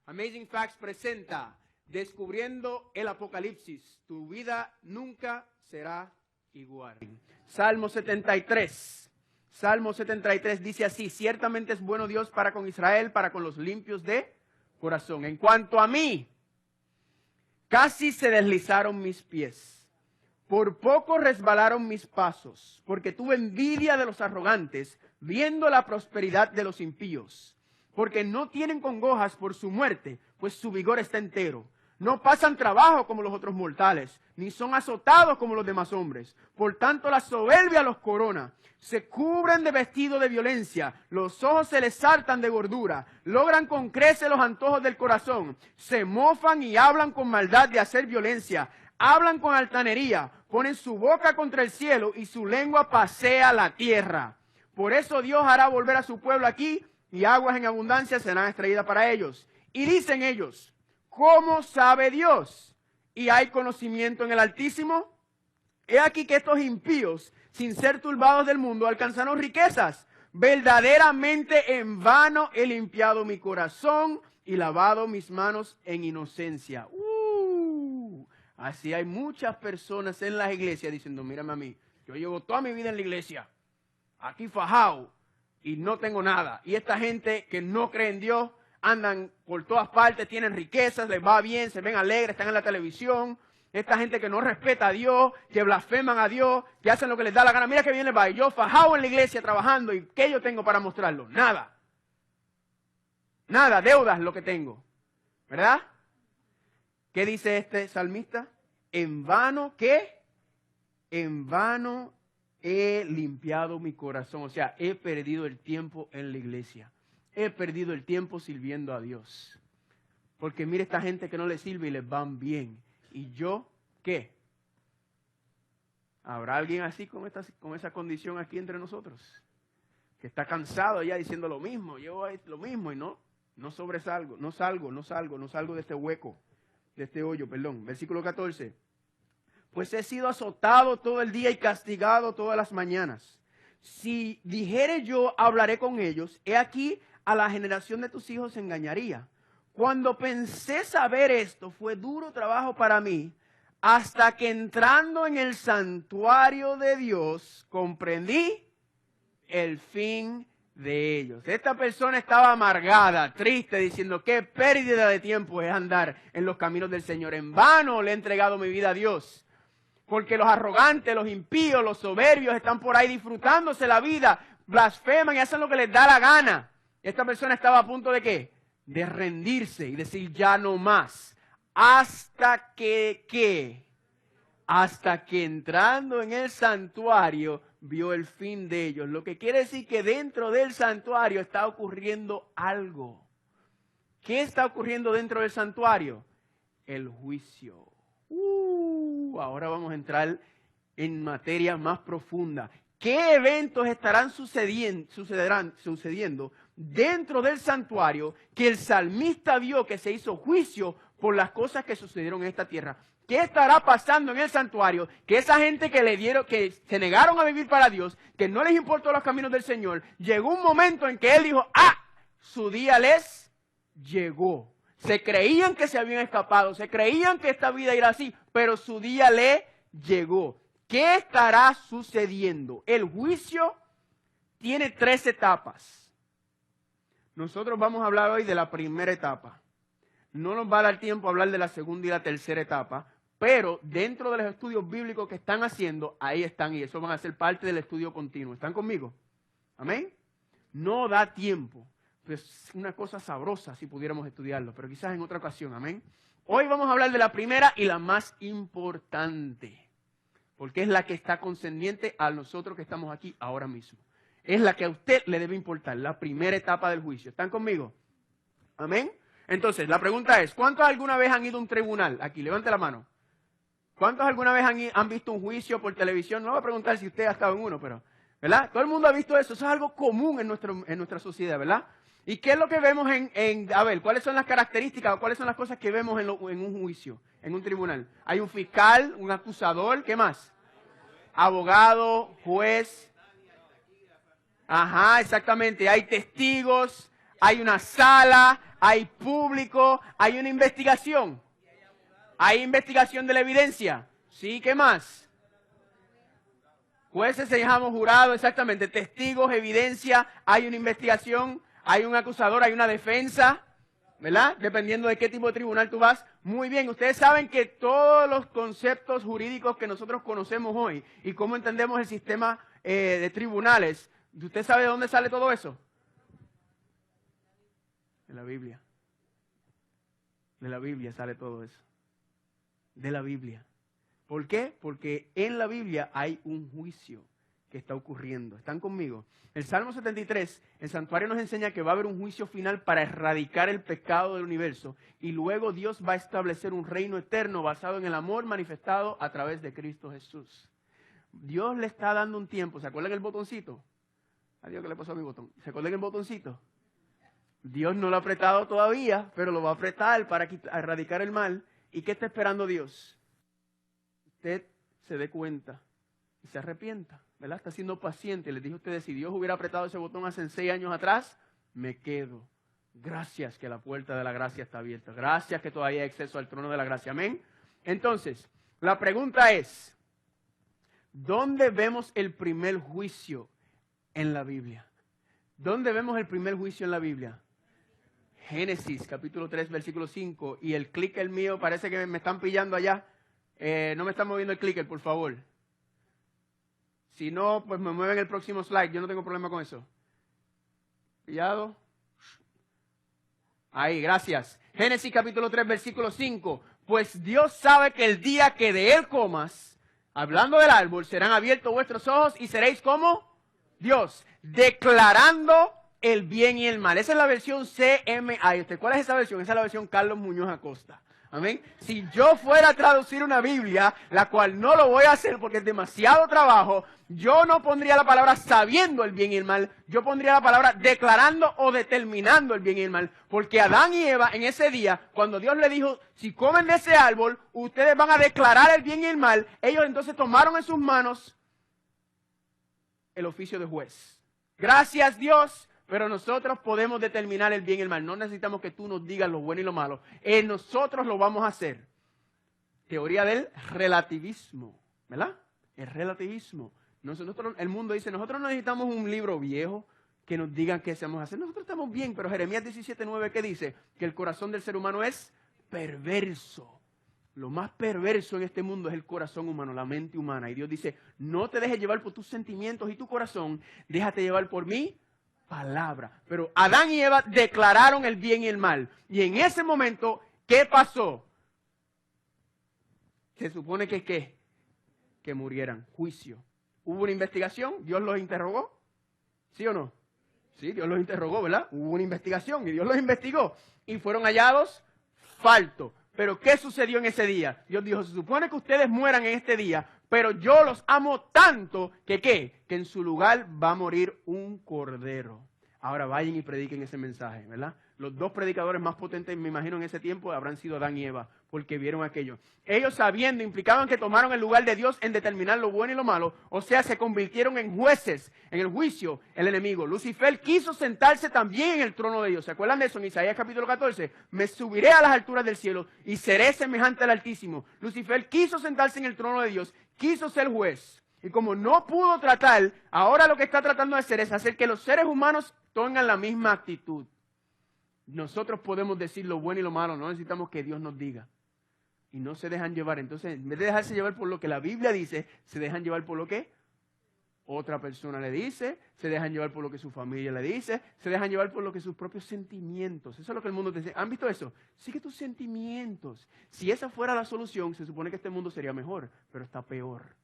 Amazing Facts presenta Descubriendo el Apocalipsis. Tu vida nunca será igual. Salmo 73. Salmo 73 dice así: ciertamente es bueno Dios para con Israel, para con los limpios de corazón. En cuanto a mí, casi se deslizaron mis pies. Por poco resbalaron mis pasos, porque tuve envidia de los arrogantes, viendo la prosperidad de los impíos. Porque no tienen congojas por su muerte, pues su vigor está entero. No pasan trabajo como los otros mortales, ni son azotados como los demás hombres. Por tanto, la soberbia los corona. Se cubren de vestido de violencia, los ojos se les saltan de gordura, logran con creces los antojos del corazón, se mofan y hablan con maldad de hacer violencia, hablan con altanería, ponen su boca contra el cielo y su lengua pasea la tierra. Por eso Dios hará volver a su pueblo aquí, y aguas en abundancia serán extraídas para ellos. Y dicen ellos: ¿cómo sabe Dios? ¿Y hay conocimiento en el Altísimo? He aquí que estos impíos, sin ser turbados del mundo, alcanzaron riquezas. Verdaderamente en vano he limpiado mi corazón y lavado mis manos en inocencia. Así hay muchas personas en las iglesias diciendo: mírame a mí, yo llevo toda mi vida en la iglesia, aquí fajado, y no tengo nada. Y esta gente que no cree en Dios, andan por todas partes, tienen riquezas, les va bien, se ven alegres, están en la televisión. Esta gente que no respeta a Dios, que blasfeman a Dios, que hacen lo que les da la gana. Mira que bien les va. Y yo fajado en la iglesia trabajando, ¿y qué yo tengo para mostrarlo? Nada. Nada, deudas lo que tengo. ¿Verdad? ¿Qué dice este salmista? En vano, ¿qué? En vano he limpiado mi corazón. O sea, he perdido el tiempo en la iglesia. He perdido el tiempo sirviendo a Dios. Porque mire esta gente que no le sirve y les van bien. ¿Y yo qué? ¿Habrá alguien así con esa condición aquí entre nosotros? Que está cansado ya diciendo lo mismo, yo lo mismo y no sobresalgo, no salgo de este hueco, de este hoyo, perdón. Versículo 14. Pues he sido azotado todo el día y castigado todas las mañanas. Si dijere yo, hablaré con ellos, he aquí a la generación de tus hijos engañaría. Cuando pensé saber esto, fue duro trabajo para mí, hasta que entrando en el santuario de Dios, comprendí el fin de ellos. Esta persona estaba amargada, triste, diciendo: qué pérdida de tiempo es andar en los caminos del Señor. En vano le he entregado mi vida a Dios. Porque los arrogantes, los impíos, los soberbios están por ahí disfrutándose la vida, blasfeman y hacen lo que les da la gana. Esta persona estaba a punto de ¿qué? De rendirse y decir: ya no más. Hasta que, ¿qué? Hasta que entrando en el santuario vio el fin de ellos. Lo que quiere decir que dentro del santuario está ocurriendo algo. ¿Qué está ocurriendo dentro del santuario? El juicio. Ahora vamos a entrar en materia más profunda. ¿Qué eventos estarán sucediendo dentro del santuario que el salmista vio que se hizo juicio por las cosas que sucedieron en esta tierra? ¿Qué estará pasando en el santuario? Que esa gente que se negaron a vivir para Dios, que no les importó los caminos del Señor, llegó un momento en que Él dijo: su día les llegó. Se creían que se habían escapado, se creían que esta vida era así, pero su día le llegó. ¿Qué estará sucediendo? El juicio tiene 3 etapas. Nosotros vamos a hablar hoy de la primera etapa. No nos va a dar tiempo a hablar de la segunda y la tercera etapa, pero dentro de los estudios bíblicos que están haciendo, ahí están, y eso van a ser parte del estudio continuo. ¿Están conmigo? ¿Amén? No da tiempo. Es una cosa sabrosa si pudiéramos estudiarlo, pero quizás en otra ocasión. ¿Amén? Hoy vamos a hablar de la primera y la más importante, porque es la que está concerniente a nosotros que estamos aquí ahora mismo. Es la que a usted le debe importar, la primera etapa del juicio. ¿Están conmigo? ¿Amén? Entonces, la pregunta es: ¿cuántos alguna vez han ido a un tribunal? Aquí, levante la mano. ¿Cuántos alguna vez han visto un juicio por televisión? No voy a preguntar si usted ha estado en uno, pero, ¿verdad? Todo el mundo ha visto eso. Eso es algo común en nuestra sociedad, ¿verdad? ¿Y qué es lo que vemos a ver, cuáles son las características o cuáles son las cosas que vemos en un juicio, en un tribunal? Hay un fiscal, un acusador, ¿qué más? Abogado, juez. Ajá, exactamente. Hay testigos, hay una sala, hay público, hay una investigación. Hay investigación de la evidencia. ¿Sí? ¿Qué más? Jueces, señalamos, jurado, exactamente. Testigos, evidencia, hay una investigación, hay un acusador, hay una defensa, ¿verdad? Dependiendo de qué tipo de tribunal tú vas. Muy bien, ustedes saben que todos los conceptos jurídicos que nosotros conocemos hoy y cómo entendemos el sistema de tribunales, ¿usted sabe de dónde sale todo eso? De la Biblia. De la Biblia sale todo eso. De la Biblia. ¿Por qué? Porque en la Biblia hay un juicio que está ocurriendo. ¿Están conmigo? El Salmo 73, el santuario nos enseña que va a haber un juicio final para erradicar el pecado del universo y luego Dios va a establecer un reino eterno basado en el amor manifestado a través de Cristo Jesús. Dios le está dando un tiempo. ¿Se acuerdan el botoncito? Adiós, ¿qué le pasó a mi botón? ¿Se acuerdan el botoncito? Dios no lo ha apretado todavía, pero lo va a apretar para erradicar el mal. ¿Y qué está esperando Dios? Usted se dé cuenta y se arrepienta, ¿verdad? Está siendo paciente. Les dije a ustedes, si Dios hubiera apretado ese botón hace 6 años atrás, me quedo. Gracias que la puerta de la gracia está abierta. Gracias que todavía hay acceso al trono de la gracia. Amén. Entonces, la pregunta es, ¿dónde vemos el primer juicio en la Biblia? ¿Dónde vemos el primer juicio en la Biblia? Génesis, capítulo 3, versículo 5. Y el clicker mío parece que me están pillando allá. No me están moviendo el clicker, por favor. Si no, pues me mueven el próximo slide. Yo no tengo problema con eso. ¿Pillado? Ahí, gracias. Génesis capítulo 3, versículo 5. Pues Dios sabe que el día que de él comas, hablando del árbol, serán abiertos vuestros ojos y seréis como Dios, declarando el bien y el mal. Esa es la versión CMI. ¿Cuál es esa versión? Esa es la versión Carlos Muñoz Acosta. Amén. Si yo fuera a traducir una Biblia, la cual no lo voy a hacer porque es demasiado trabajo, yo no pondría la palabra sabiendo el bien y el mal, yo pondría la palabra declarando o determinando el bien y el mal. Porque Adán y Eva en ese día, cuando Dios le dijo, si comen de ese árbol, ustedes van a declarar el bien y el mal, ellos entonces tomaron en sus manos el oficio de juez. Gracias Dios. Pero nosotros podemos determinar el bien y el mal. No necesitamos que tú nos digas lo bueno y lo malo. Nosotros lo vamos a hacer. Teoría del relativismo. ¿Verdad? El relativismo. El mundo dice, nosotros no necesitamos un libro viejo que nos diga qué hacemos hacer. Nosotros estamos bien, pero Jeremías 17:9, ¿qué dice? Que el corazón del ser humano es perverso. Lo más perverso en este mundo es el corazón humano, la mente humana. Y Dios dice, no te dejes llevar por tus sentimientos y tu corazón, déjate llevar por mí. Palabra. Pero Adán y Eva declararon el bien y el mal. Y en ese momento, ¿qué pasó? Se supone que murieran. Juicio. Hubo una investigación, Dios los interrogó. ¿Sí o no? Sí, Dios los interrogó, ¿verdad? Hubo una investigación y Dios los investigó. Y fueron hallados faltos. Pero ¿qué sucedió en ese día? Dios dijo, se supone que ustedes mueran en este día, pero yo los amo tanto que ¿qué? Que en su lugar va a morir un cordero. Ahora vayan y prediquen ese mensaje, ¿verdad? Los dos predicadores más potentes, me imagino, en ese tiempo habrán sido Adán y Eva, porque vieron aquello. Ellos sabiendo, implicaban que tomaron el lugar de Dios en determinar lo bueno y lo malo, o sea, se convirtieron en jueces, en el juicio, el enemigo. Lucifer quiso sentarse también en el trono de Dios. ¿Se acuerdan de eso en Isaías capítulo 14? Me subiré a las alturas del cielo y seré semejante al Altísimo. Lucifer quiso sentarse en el trono de Dios, quiso ser juez. Y como no pudo tratar, ahora lo que está tratando de hacer es hacer que los seres humanos tengan la misma actitud. Nosotros podemos decir lo bueno y lo malo, no necesitamos que Dios nos diga. Y no se dejan llevar. Entonces, en vez de dejarse llevar por lo que la Biblia dice, se dejan llevar por lo que otra persona le dice, se dejan llevar por lo que su familia le dice, se dejan llevar por lo que sus propios sentimientos. Eso es lo que el mundo te dice. ¿Han visto eso? Sigue tus sentimientos. Si esa fuera la solución, se supone que este mundo sería mejor, pero está peor.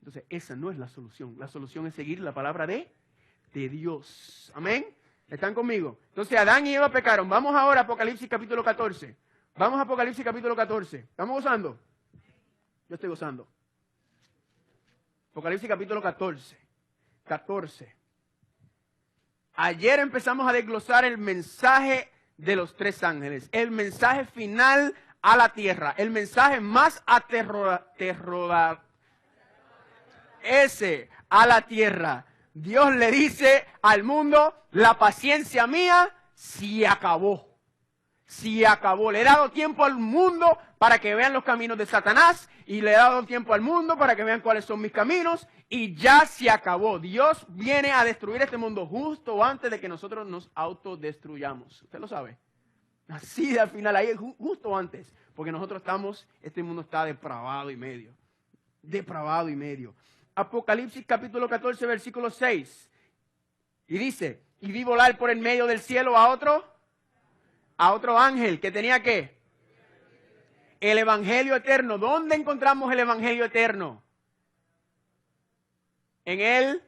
Entonces, esa no es la solución. La solución es seguir la palabra de Dios. Amén. ¿Están conmigo? Entonces, Adán y Eva pecaron. Vamos ahora a Apocalipsis capítulo 14. Vamos a Apocalipsis capítulo 14. ¿Estamos gozando? Yo estoy gozando. Apocalipsis capítulo 14. Ayer empezamos a desglosar el mensaje de los 3 ángeles. El mensaje final a la tierra. El mensaje más aterrador. Ese a la tierra. Dios le dice al mundo, la paciencia mía se acabó. se acabó. Le he dado tiempo al mundo para que vean los caminos de Satanás y le he dado tiempo al mundo para que vean cuáles son mis caminos y ya se acabó. Dios viene a destruir este mundo justo antes de que nosotros nos autodestruyamos. ¿Usted lo sabe? Así de al final, ahí justo antes, porque nosotros este mundo está depravado y medio. Depravado y medio. Apocalipsis capítulo 14, versículo 6. Y dice, y vi volar por el medio del cielo a otro ángel que tenía ¿qué? El evangelio eterno. ¿Dónde encontramos el evangelio eterno? En el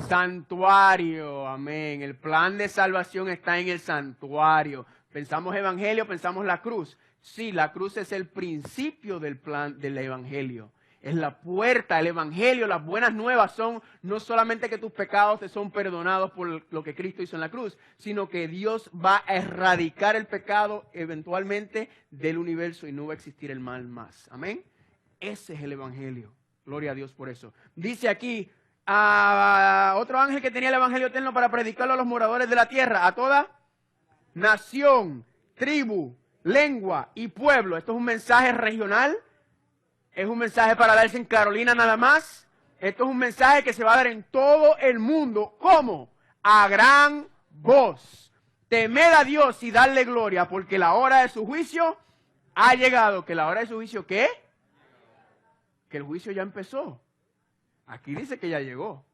santuario. Amén. El plan de salvación está en el santuario. Pensamos evangelio, pensamos la cruz. Sí, la cruz es el principio del plan del evangelio. Es la puerta, el evangelio, las buenas nuevas son no solamente que tus pecados te son perdonados por lo que Cristo hizo en la cruz, sino que Dios va a erradicar el pecado eventualmente del universo y no va a existir el mal más. Amén. Ese es el evangelio. Gloria a Dios por eso. Dice aquí a otro ángel que tenía el evangelio eterno para predicarlo a los moradores de la tierra, a toda nación, tribu, lengua y pueblo. Esto es un mensaje regional. Es un mensaje para darse en Carolina nada más. Esto es un mensaje que se va a dar en todo el mundo. ¿Cómo? A gran voz. Temed a Dios y darle gloria, porque la hora de su juicio ha llegado. ¿Que la hora de su juicio qué? Que el juicio ya empezó. Aquí dice que ya llegó.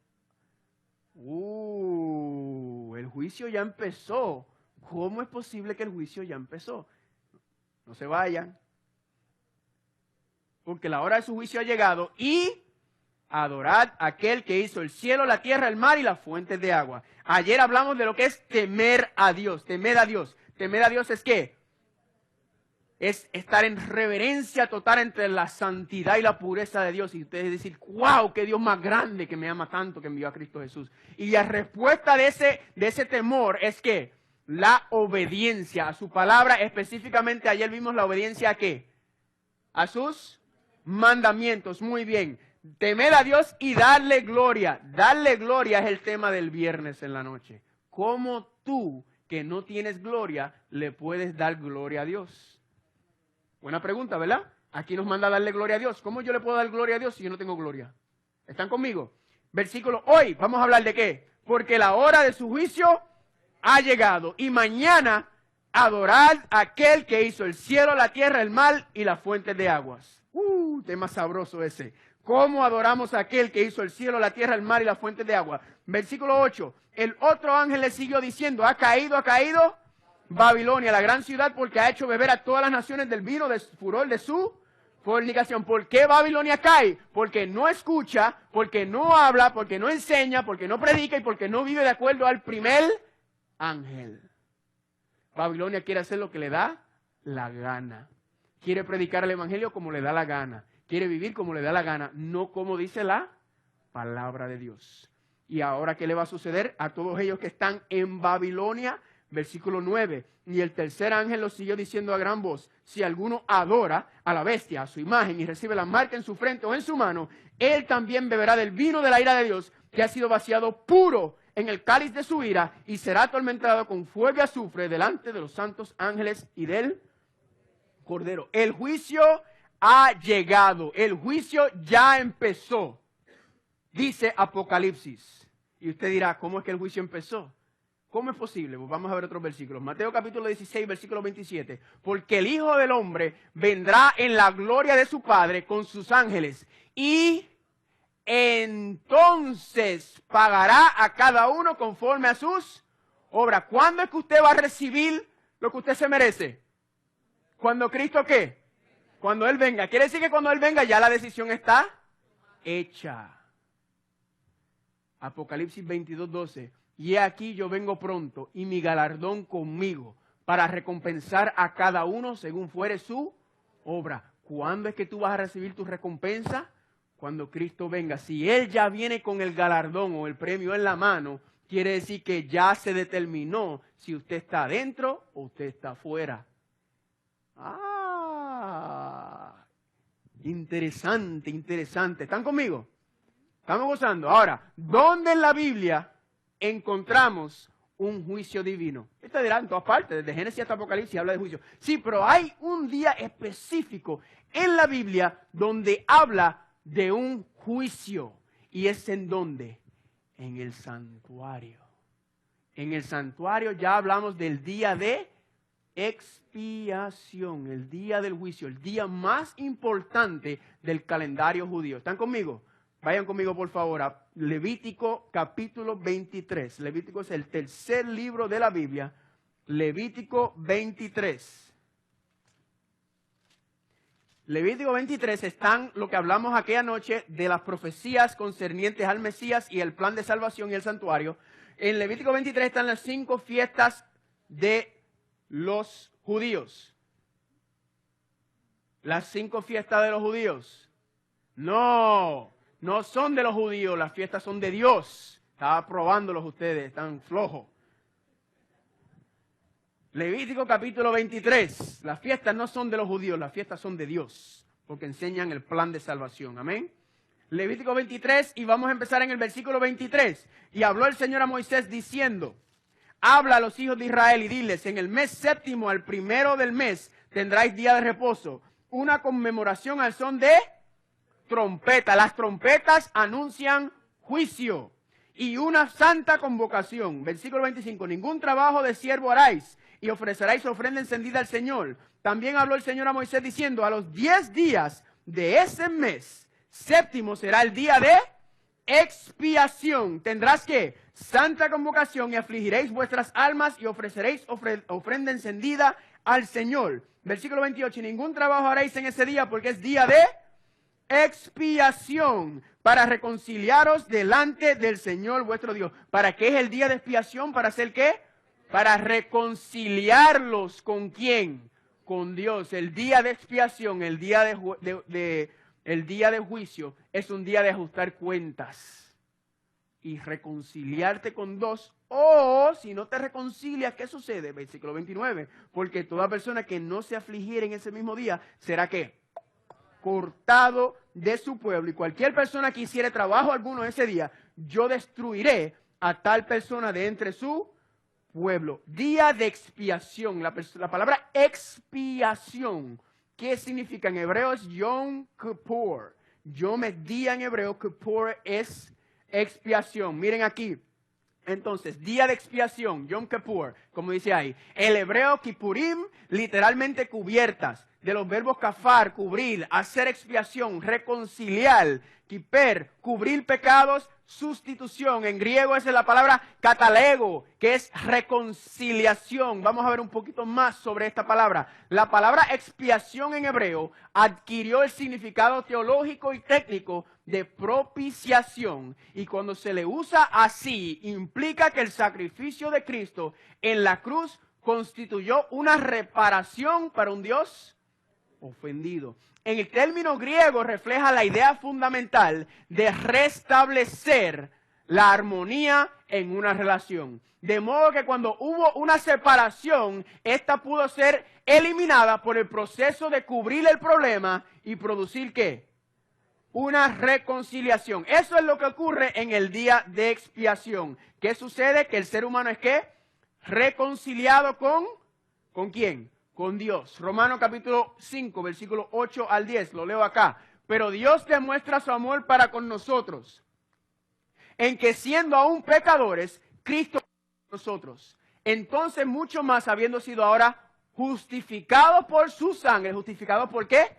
El juicio ya empezó. ¿Cómo es posible que el juicio ya empezó? No se vayan. Porque la hora de su juicio ha llegado y adorad a aquel que hizo el cielo, la tierra, el mar y las fuentes de agua. Ayer hablamos de lo que es temer a Dios, temer a Dios. Temer a Dios es ¿qué? Es estar en reverencia total entre la santidad y la pureza de Dios. Y ustedes decir, wow, qué Dios más grande que me ama tanto que envió a Cristo Jesús. Y la respuesta de ese temor es que la obediencia a su palabra, específicamente ayer vimos la obediencia a ¿qué? A sus mandamientos. Muy bien. Temer a Dios y darle gloria. Darle gloria es el tema del viernes en la noche. ¿Cómo tú, que no tienes gloria, le puedes dar gloria a Dios? Buena pregunta, ¿verdad? Aquí nos manda a darle gloria a Dios. ¿Cómo yo le puedo dar gloria a Dios si yo no tengo gloria? ¿Están conmigo? Versículo, hoy vamos a hablar de ¿qué? Porque la hora de su juicio ha llegado y mañana adorad a aquel que hizo el cielo, la tierra, el mar y las fuentes de aguas. Tema sabroso ese. ¿Cómo adoramos a aquel que hizo el cielo, la tierra, el mar y las fuentes de agua? Versículo 8. El otro ángel le siguió diciendo, ha caído Babilonia, la gran ciudad, porque ha hecho beber a todas las naciones del vino del furor de su fornicación. ¿Por qué Babilonia cae? Porque no escucha, porque no habla, porque no enseña, porque no predica y porque no vive de acuerdo al primer ángel. Babilonia quiere hacer lo que le da la gana. Quiere predicar el evangelio como le da la gana. Quiere vivir como le da la gana, no como dice la palabra de Dios. Y ahora, ¿qué le va a suceder a todos ellos que están en Babilonia? Versículo 9. Y el tercer ángel lo siguió diciendo a gran voz, si alguno adora a la bestia, a su imagen, y recibe la marca en su frente o en su mano, él también beberá del vino de la ira de Dios, que ha sido vaciado puro en el cáliz de su ira, y será atormentado con fuego y azufre delante de los santos ángeles y del Cordero. El juicio ha llegado. El juicio ya empezó. Dice Apocalipsis. Y usted dirá, ¿cómo es que el juicio empezó? ¿Cómo es posible? Pues vamos a ver otros versículos. Mateo capítulo 16, versículo 27. Porque el Hijo del Hombre vendrá en la gloria de su Padre con sus ángeles. Y entonces pagará a cada uno conforme a sus obras. ¿Cuándo es que usted va a recibir lo que usted se merece? ¿Cuando Cristo qué? Cuando Él venga. Quiere decir que cuando Él venga ya la decisión está hecha. Apocalipsis 22, 12. Y he aquí yo vengo pronto y mi galardón conmigo para recompensar a cada uno según fuere su obra. ¿Cuándo es que tú vas a recibir tu recompensa? Cuando Cristo venga. Si Él ya viene con el galardón o el premio en la mano, quiere decir que ya se determinó si usted está adentro o usted está afuera. Interesante, interesante. ¿Están conmigo? ¿Estamos gozando? Ahora, ¿dónde en la Biblia encontramos un juicio divino. Esto dirá en todas partes, desde Génesis hasta Apocalipsis habla de juicio. Sí, pero hay un día específico en la Biblia donde habla de un juicio. ¿Y es en dónde? En el santuario. En el santuario ya hablamos del día de expiación, el día del juicio, el día más importante del calendario judío. ¿Están conmigo? Vayan conmigo, por favor, a Levítico capítulo 23. Levítico es el tercer libro de la Biblia. Levítico 23. Levítico 23 están lo que hablamos aquella noche de las profecías concernientes al Mesías y el plan de salvación y el santuario. En Levítico 23 están las 5 fiestas de los judíos. Las 5 fiestas de los judíos. No son de los judíos, las fiestas son de Dios. Estaba probándolos ustedes, están flojos. Levítico capítulo 23. Las fiestas no son de los judíos, las fiestas son de Dios, porque enseñan el plan de salvación. Amén. Levítico 23, y vamos a empezar en el versículo 23. Y habló el Señor a Moisés diciendo: habla a los hijos de Israel y diles: en el mes séptimo, al primero del mes, tendráis día de reposo, una conmemoración al son de trompeta. Las trompetas anuncian juicio y una santa convocación. Versículo 25, ningún trabajo de siervo haráis y ofreceréis ofrenda encendida al Señor. También habló el Señor a Moisés diciendo: a los 10 días de ese mes séptimo será el día de expiación. Tendrás que santa convocación y afligiréis vuestras almas y ofreceréis ofrenda encendida al Señor. Versículo 28, ningún trabajo haréis en ese día porque es día de expiación para reconciliaros delante del Señor vuestro Dios. ¿Para qué es el día de expiación? ¿Para hacer qué? Para reconciliarlos. ¿Con quién? Con Dios. El día de expiación, el día el día de juicio es un día de ajustar cuentas y reconciliarte con Dios. O si no te reconcilias, ¿qué sucede? Versículo 29. Porque toda persona que no se afligiera en ese mismo día será ¿qué? Cortado de su pueblo. Y cualquier persona que hiciere trabajo alguno ese día, yo destruiré a tal persona de entre su pueblo. Día de expiación. La palabra expiación, ¿qué significa? En hebreo es Yom Kippur. Yom es día en hebreo, Kippur es expiación. Miren aquí. Entonces, día de expiación, Yom Kippur, como dice ahí. El hebreo Kippurim, literalmente cubiertas. De los verbos kafar, cubrir, hacer expiación, reconciliar. Kiper, cubrir pecados, sustitución. En griego esa es la palabra katalego, que es reconciliación. Vamos a ver un poquito más sobre esta palabra. La palabra expiación en hebreo adquirió el significado teológico y técnico de propiciación. Y cuando se le usa así, implica que el sacrificio de Cristo en la cruz constituyó una reparación para un Dios ofendido. En el término griego refleja la idea fundamental de restablecer la armonía en una relación. De modo que cuando hubo una separación, esta pudo ser eliminada por el proceso de cubrir el problema y producir ¿qué? Una reconciliación. Eso es lo que ocurre en el día de expiación. ¿Qué sucede? Que el ser humano es ¿qué? Reconciliado ¿con quién? Con Dios. Romanos capítulo 5, versículo 8 al 10, lo leo acá. Pero Dios demuestra su amor para con nosotros, en que siendo aún pecadores, Cristo por nosotros. Entonces mucho más, habiendo sido ahora justificados por su sangre. ¿Justificados por qué?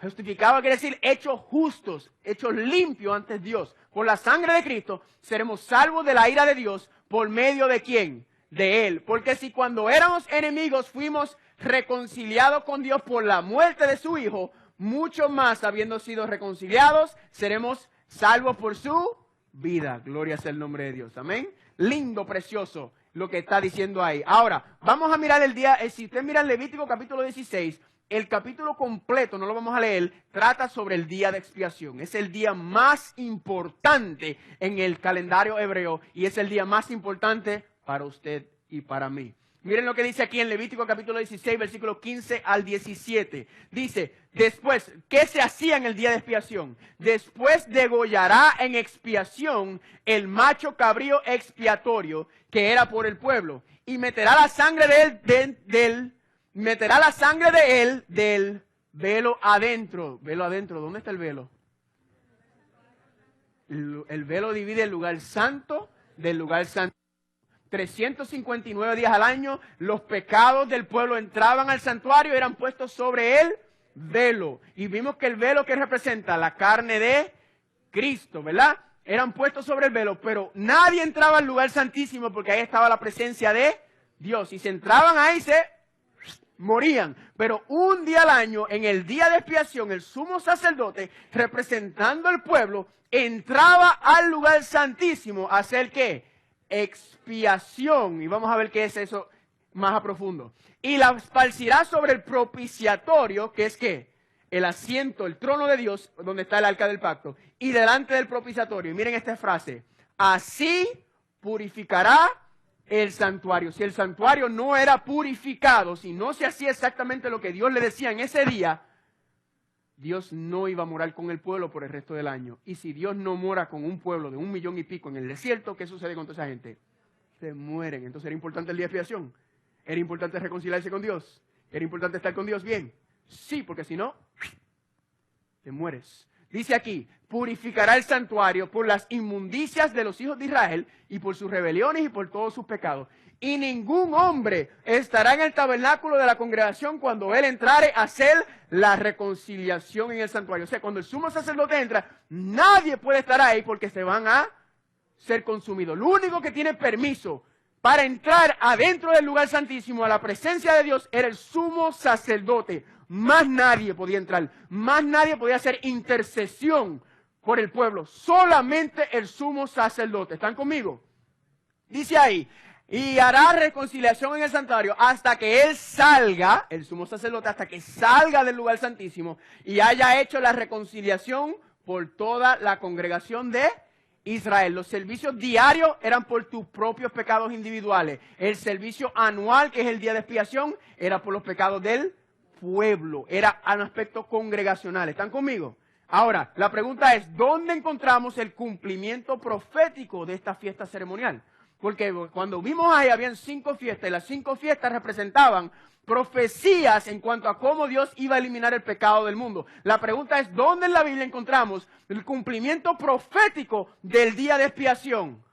Justificados quiere decir hechos justos, hechos limpios ante Dios. Por la sangre de Cristo seremos salvos de la ira de Dios. ¿Por medio de quién? De Él. Porque si cuando éramos enemigos fuimos reconciliados con Dios por la muerte de su Hijo, mucho más habiendo sido reconciliados, seremos salvos por su vida. Gloria sea el nombre de Dios. Amén. Lindo, precioso lo que está diciendo ahí. Ahora, vamos a mirar el día, si usted mira el Levítico capítulo 16, el capítulo completo, no lo vamos a leer, trata sobre el día de expiación. Es el día más importante en el calendario hebreo y es el día más importante para usted y para mí. Miren lo que dice aquí en Levítico capítulo 16, versículos 15 al 17. Dice, después, ¿qué se hacía en el día de expiación? Después degollará en expiación el macho cabrío expiatorio que era por el pueblo y meterá la sangre del velo adentro. Velo adentro, ¿dónde está el velo? El velo divide el lugar santo del lugar santo. 359 días al año, los pecados del pueblo entraban al santuario y eran puestos sobre el velo. Y vimos que el velo que representa la carne de Cristo, ¿verdad? Eran puestos sobre el velo, pero nadie entraba al lugar santísimo porque ahí estaba la presencia de Dios. Y si entraban ahí se morían. Pero un día al año, en el día de expiación, el sumo sacerdote, representando al pueblo, entraba al lugar santísimo a hacer ¿qué? Expiación. Y vamos a ver qué es eso más a profundo. Y la esparcirá sobre el propiciatorio, que es ¿qué? El asiento, el trono de Dios, donde está el arca del pacto, y delante del propiciatorio. Y miren esta frase: así purificará el santuario. Si el santuario no era purificado, si no se hacía exactamente lo que Dios le decía en ese día, Dios no iba a morar con el pueblo por el resto del año. Y si Dios no mora con un pueblo de 1 millón y pico en el desierto, ¿qué sucede con toda esa gente? Se mueren. Entonces, ¿era importante el día de expiación? ¿Era importante reconciliarse con Dios? ¿Era importante estar con Dios bien? Sí, porque si no, te mueres. Dice aquí, purificará el santuario por las inmundicias de los hijos de Israel y por sus rebeliones y por todos sus pecados. Y ningún hombre estará en el tabernáculo de la congregación cuando él entrare a hacer la reconciliación en el santuario. O sea, cuando el sumo sacerdote entra, nadie puede estar ahí porque se van a ser consumidos. Lo único que tiene permiso para entrar adentro del lugar santísimo a la presencia de Dios era el sumo sacerdote. Más nadie podía entrar, más nadie podía hacer intercesión por el pueblo, solamente el sumo sacerdote. ¿Están conmigo? Dice ahí, y hará reconciliación en el santuario hasta que él salga, el sumo sacerdote, hasta que salga del lugar santísimo y haya hecho la reconciliación por toda la congregación de Israel. Los servicios diarios eran por tus propios pecados individuales. El servicio anual, que es el día de expiación, era por los pecados del pueblo. Era un aspecto congregacional. ¿Están conmigo? Ahora, la pregunta es, ¿dónde encontramos el cumplimiento profético de esta fiesta ceremonial? Porque cuando vimos ahí, habían 5 fiestas, y las 5 fiestas representaban profecías en cuanto a cómo Dios iba a eliminar el pecado del mundo. La pregunta es, ¿dónde en la Biblia encontramos el cumplimiento profético del día de expiación?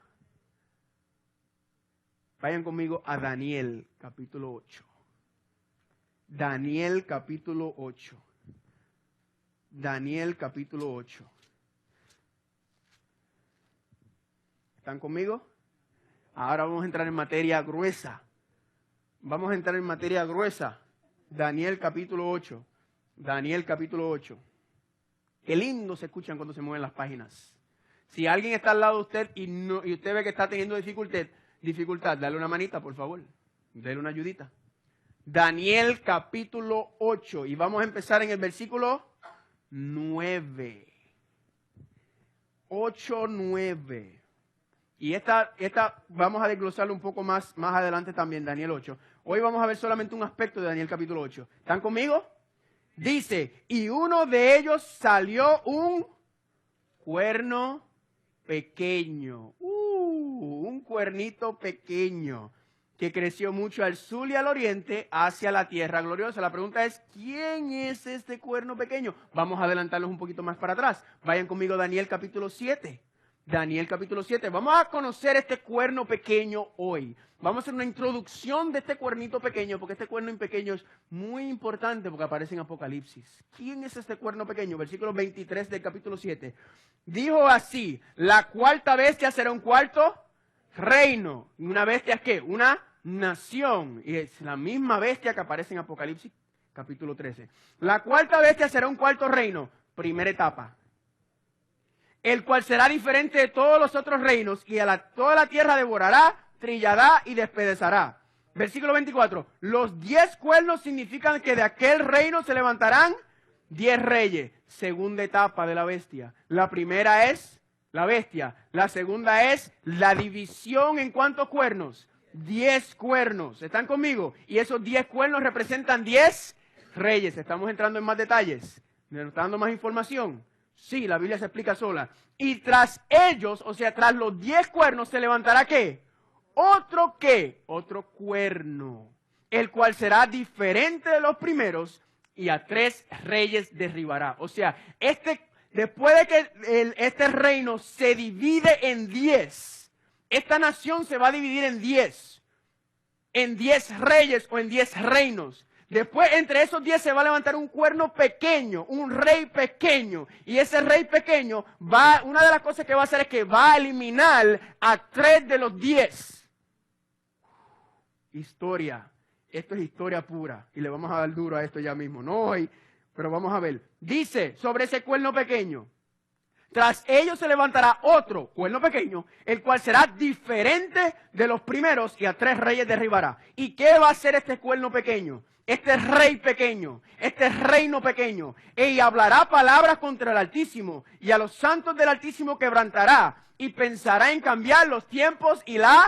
Vayan conmigo a Daniel, capítulo 8. Daniel, capítulo 8. Daniel, capítulo 8. ¿Están conmigo? Ahora vamos a entrar en materia gruesa. Vamos a entrar en materia gruesa. Daniel capítulo 8. Daniel capítulo 8. Qué lindo se escuchan cuando se mueven las páginas. Si alguien está al lado de usted y usted ve que está teniendo dificultad, dale una manita, por favor. Dale una ayudita. Daniel capítulo 8. Y vamos a empezar en el versículo 9. 8, 9. Y esta vamos a desglosarlo un poco más adelante también, Daniel 8. Hoy vamos a ver solamente un aspecto de Daniel capítulo 8. ¿Están conmigo? Dice, y uno de ellos salió un cuerno pequeño. Un cuernito pequeño que creció mucho al sur y al oriente hacia la tierra gloriosa. La pregunta es, ¿quién es este cuerno pequeño? Vamos a adelantarlos un poquito más para atrás. Vayan conmigo a Daniel capítulo 7. Daniel capítulo 7. Vamos a conocer este cuerno pequeño hoy. Vamos a hacer una introducción de este cuernito pequeño, porque este cuerno pequeño es muy importante porque aparece en Apocalipsis. ¿Quién es este cuerno pequeño? Versículo 23 del capítulo 7. Dijo así, la cuarta bestia será un cuarto reino. ¿Una bestia es qué? Una nación. Y es la misma bestia que aparece en Apocalipsis capítulo 13. La cuarta bestia será un cuarto reino. Primera etapa. El cual será diferente de todos los otros reinos, y toda la tierra devorará, trillará y despedazará. Versículo 24. Los 10 cuernos significan que de aquel reino se levantarán 10 reyes. Segunda etapa de la bestia. La primera es la bestia. La segunda es la división en cuántos cuernos. 10 cuernos. ¿Están conmigo? Y esos 10 cuernos representan 10 reyes. ¿Estamos entrando en más detalles? ¿Me está dando más información? Sí, la Biblia se explica sola. Y tras ellos, o sea, tras los 10 cuernos, se levantará ¿qué? ¿Otro qué? Otro cuerno, el cual será diferente de los primeros, y a 3 reyes derribará. O sea, después de que este reino se divide en 10, esta nación se va a dividir en 10 reyes o en 10 reinos. Después, entre esos 10 se va a levantar un cuerno pequeño, un rey pequeño. Y ese rey pequeño una de las cosas que va a hacer es que va a eliminar a 3 de los 10. Historia. Esto es historia pura. Y le vamos a dar duro a esto ya mismo. No hoy, pero vamos a ver. Dice sobre ese cuerno pequeño: tras ellos se levantará otro cuerno pequeño, el cual será diferente de los primeros, y a 3 reyes derribará. ¿Y qué va a hacer este cuerno pequeño? Este rey pequeño, este reino pequeño, y hablará palabras contra el Altísimo, y a los santos del Altísimo quebrantará, y pensará en cambiar los tiempos y la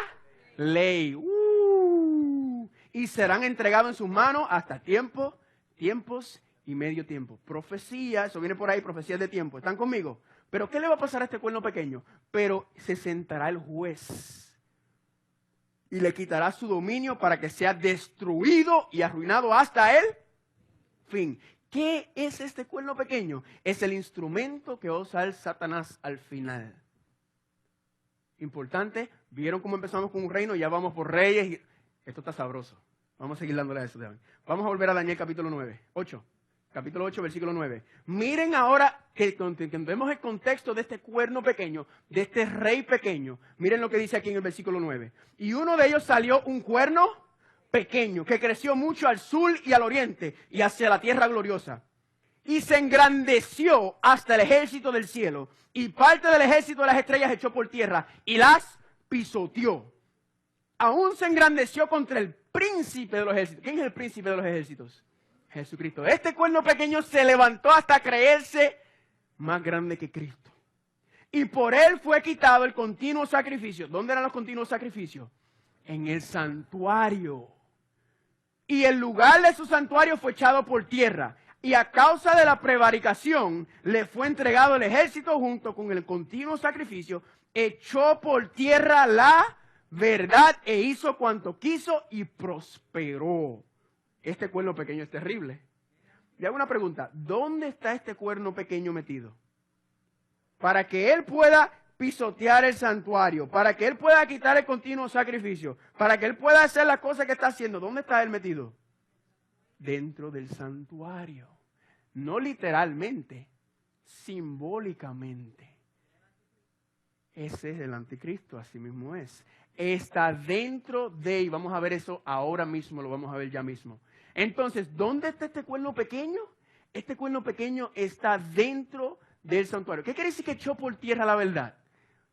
ley. Y serán entregados en sus manos hasta tiempos y medio tiempo. Profecía, eso viene por ahí, profecías de tiempo. ¿Están conmigo? Pero ¿qué le va a pasar a este cuerno pequeño? Pero se sentará el juez y le quitará su dominio para que sea destruido y arruinado hasta el fin. ¿Qué es este cuerno pequeño? Es el instrumento que va a usar Satanás al final. Importante, vieron cómo empezamos con un reino, ya vamos por reyes. Esto está sabroso. Vamos a seguir dándole a eso. Vamos a volver a Daniel capítulo 8. Capítulo 8, versículo 9. Miren ahora que vemos el contexto de este cuerno pequeño, de este rey pequeño. Miren lo que dice aquí en el versículo 9. Y uno de ellos salió un cuerno pequeño, que creció mucho al sur y al oriente, y hacia la tierra gloriosa. Y se engrandeció hasta el ejército del cielo, y parte del ejército de las estrellas echó por tierra, y las pisoteó. Aún se engrandeció contra el príncipe de los ejércitos. ¿Quién es el príncipe de los ejércitos? Jesucristo. Este cuerno pequeño se levantó hasta creerse más grande que Cristo. Y por él fue quitado el continuo sacrificio. ¿Dónde eran los continuos sacrificios? En el santuario. Y el lugar de su santuario fue echado por tierra. Y a causa de la prevaricación le fue entregado el ejército junto con el continuo sacrificio. Echó por tierra la verdad e hizo cuanto quiso y prosperó. Este cuerno pequeño es terrible. Le hago una pregunta. ¿Dónde está este cuerno pequeño metido? Para que él pueda pisotear el santuario, para que él pueda quitar el continuo sacrificio, para que él pueda hacer las cosas que está haciendo. ¿Dónde está él metido? Dentro del santuario. No literalmente, simbólicamente. Ese es el anticristo, así mismo es. Está dentro de, y vamos a ver eso ahora mismo, lo vamos a ver ya mismo. Entonces, ¿dónde está este cuerno pequeño? Este cuerno pequeño está dentro del santuario. ¿Qué quiere decir que echó por tierra la verdad?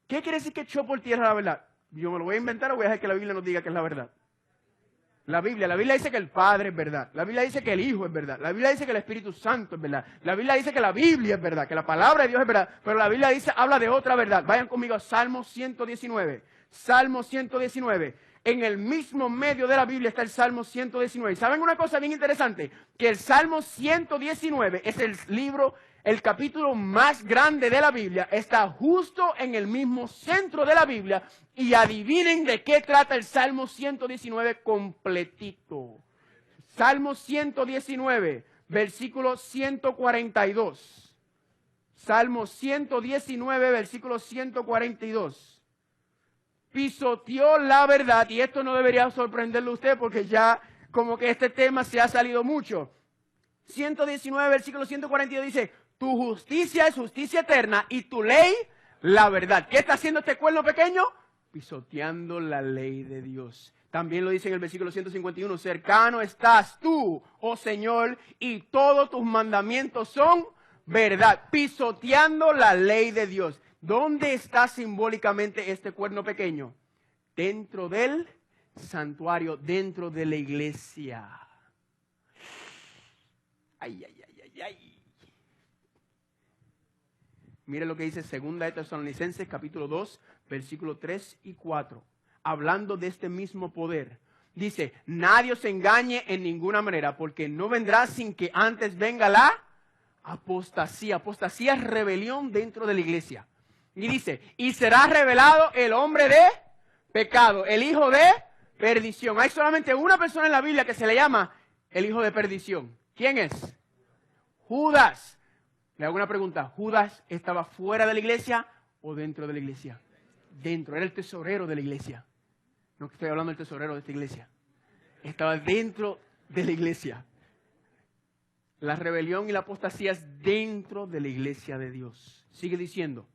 ¿Qué quiere decir que echó por tierra la verdad? Yo me lo voy a inventar o voy a dejar que la Biblia nos diga que es la verdad. La Biblia dice que el Padre es verdad. La Biblia dice que el Hijo es verdad. La Biblia dice que el Espíritu Santo es verdad. La Biblia dice que la Biblia es verdad, que la palabra de Dios es verdad. Pero la Biblia habla de otra verdad. Vayan conmigo a Salmo 119. Salmo 119. En el mismo medio de la Biblia está el Salmo 119. ¿Saben una cosa bien interesante? Que el Salmo 119 es el libro, el capítulo más grande de la Biblia. Está justo en el mismo centro de la Biblia. Y adivinen de qué trata el Salmo 119 completito. Salmo 119, versículo 142. Salmo 119, versículo 142. Pisoteó la verdad, y esto no debería sorprenderle a usted porque ya como que este tema se ha salido mucho. 119, versículo 142 dice: tu justicia es justicia eterna y tu ley la verdad. ¿Qué está haciendo este cuerno pequeño? Pisoteando la ley de Dios. También lo dice en el versículo 151, cercano estás tú, oh Señor, y todos tus mandamientos son verdad. Pisoteando la ley de Dios. ¿Dónde está simbólicamente este cuerno pequeño? Dentro del santuario, dentro de la iglesia. Ay, ay, ay, ay, ay. Mire lo que dice 2 de Tesalonicenses, capítulo 2, versículos 3 y 4. hablando de este mismo poder. Dice, nadie os engañe en ninguna manera, porque no vendrá sin que antes venga la apostasía. Apostasía es rebelión dentro de la iglesia. Y dice, y será revelado el hombre de pecado, el hijo de perdición. Hay solamente una persona en la Biblia que se le llama el hijo de perdición. ¿Quién es? Judas. Le hago una pregunta. ¿Judas estaba fuera de la iglesia o dentro de la iglesia? Dentro. Era el tesorero de la iglesia. No estoy hablando del tesorero de esta iglesia. Estaba dentro de la iglesia. La rebelión y la apostasía es dentro de la iglesia de Dios. Sigue diciendo.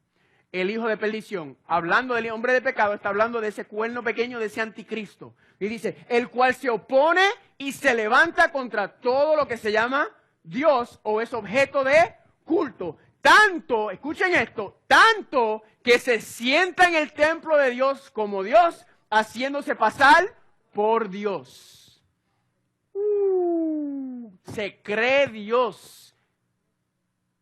El hijo de perdición, hablando del hombre de pecado, está hablando de ese cuerno pequeño, de ese anticristo. Y dice, el cual se opone y se levanta contra todo lo que se llama Dios o es objeto de culto. Tanto, escuchen esto, tanto que se sienta en el templo de Dios como Dios, haciéndose pasar por Dios. Se cree Dios.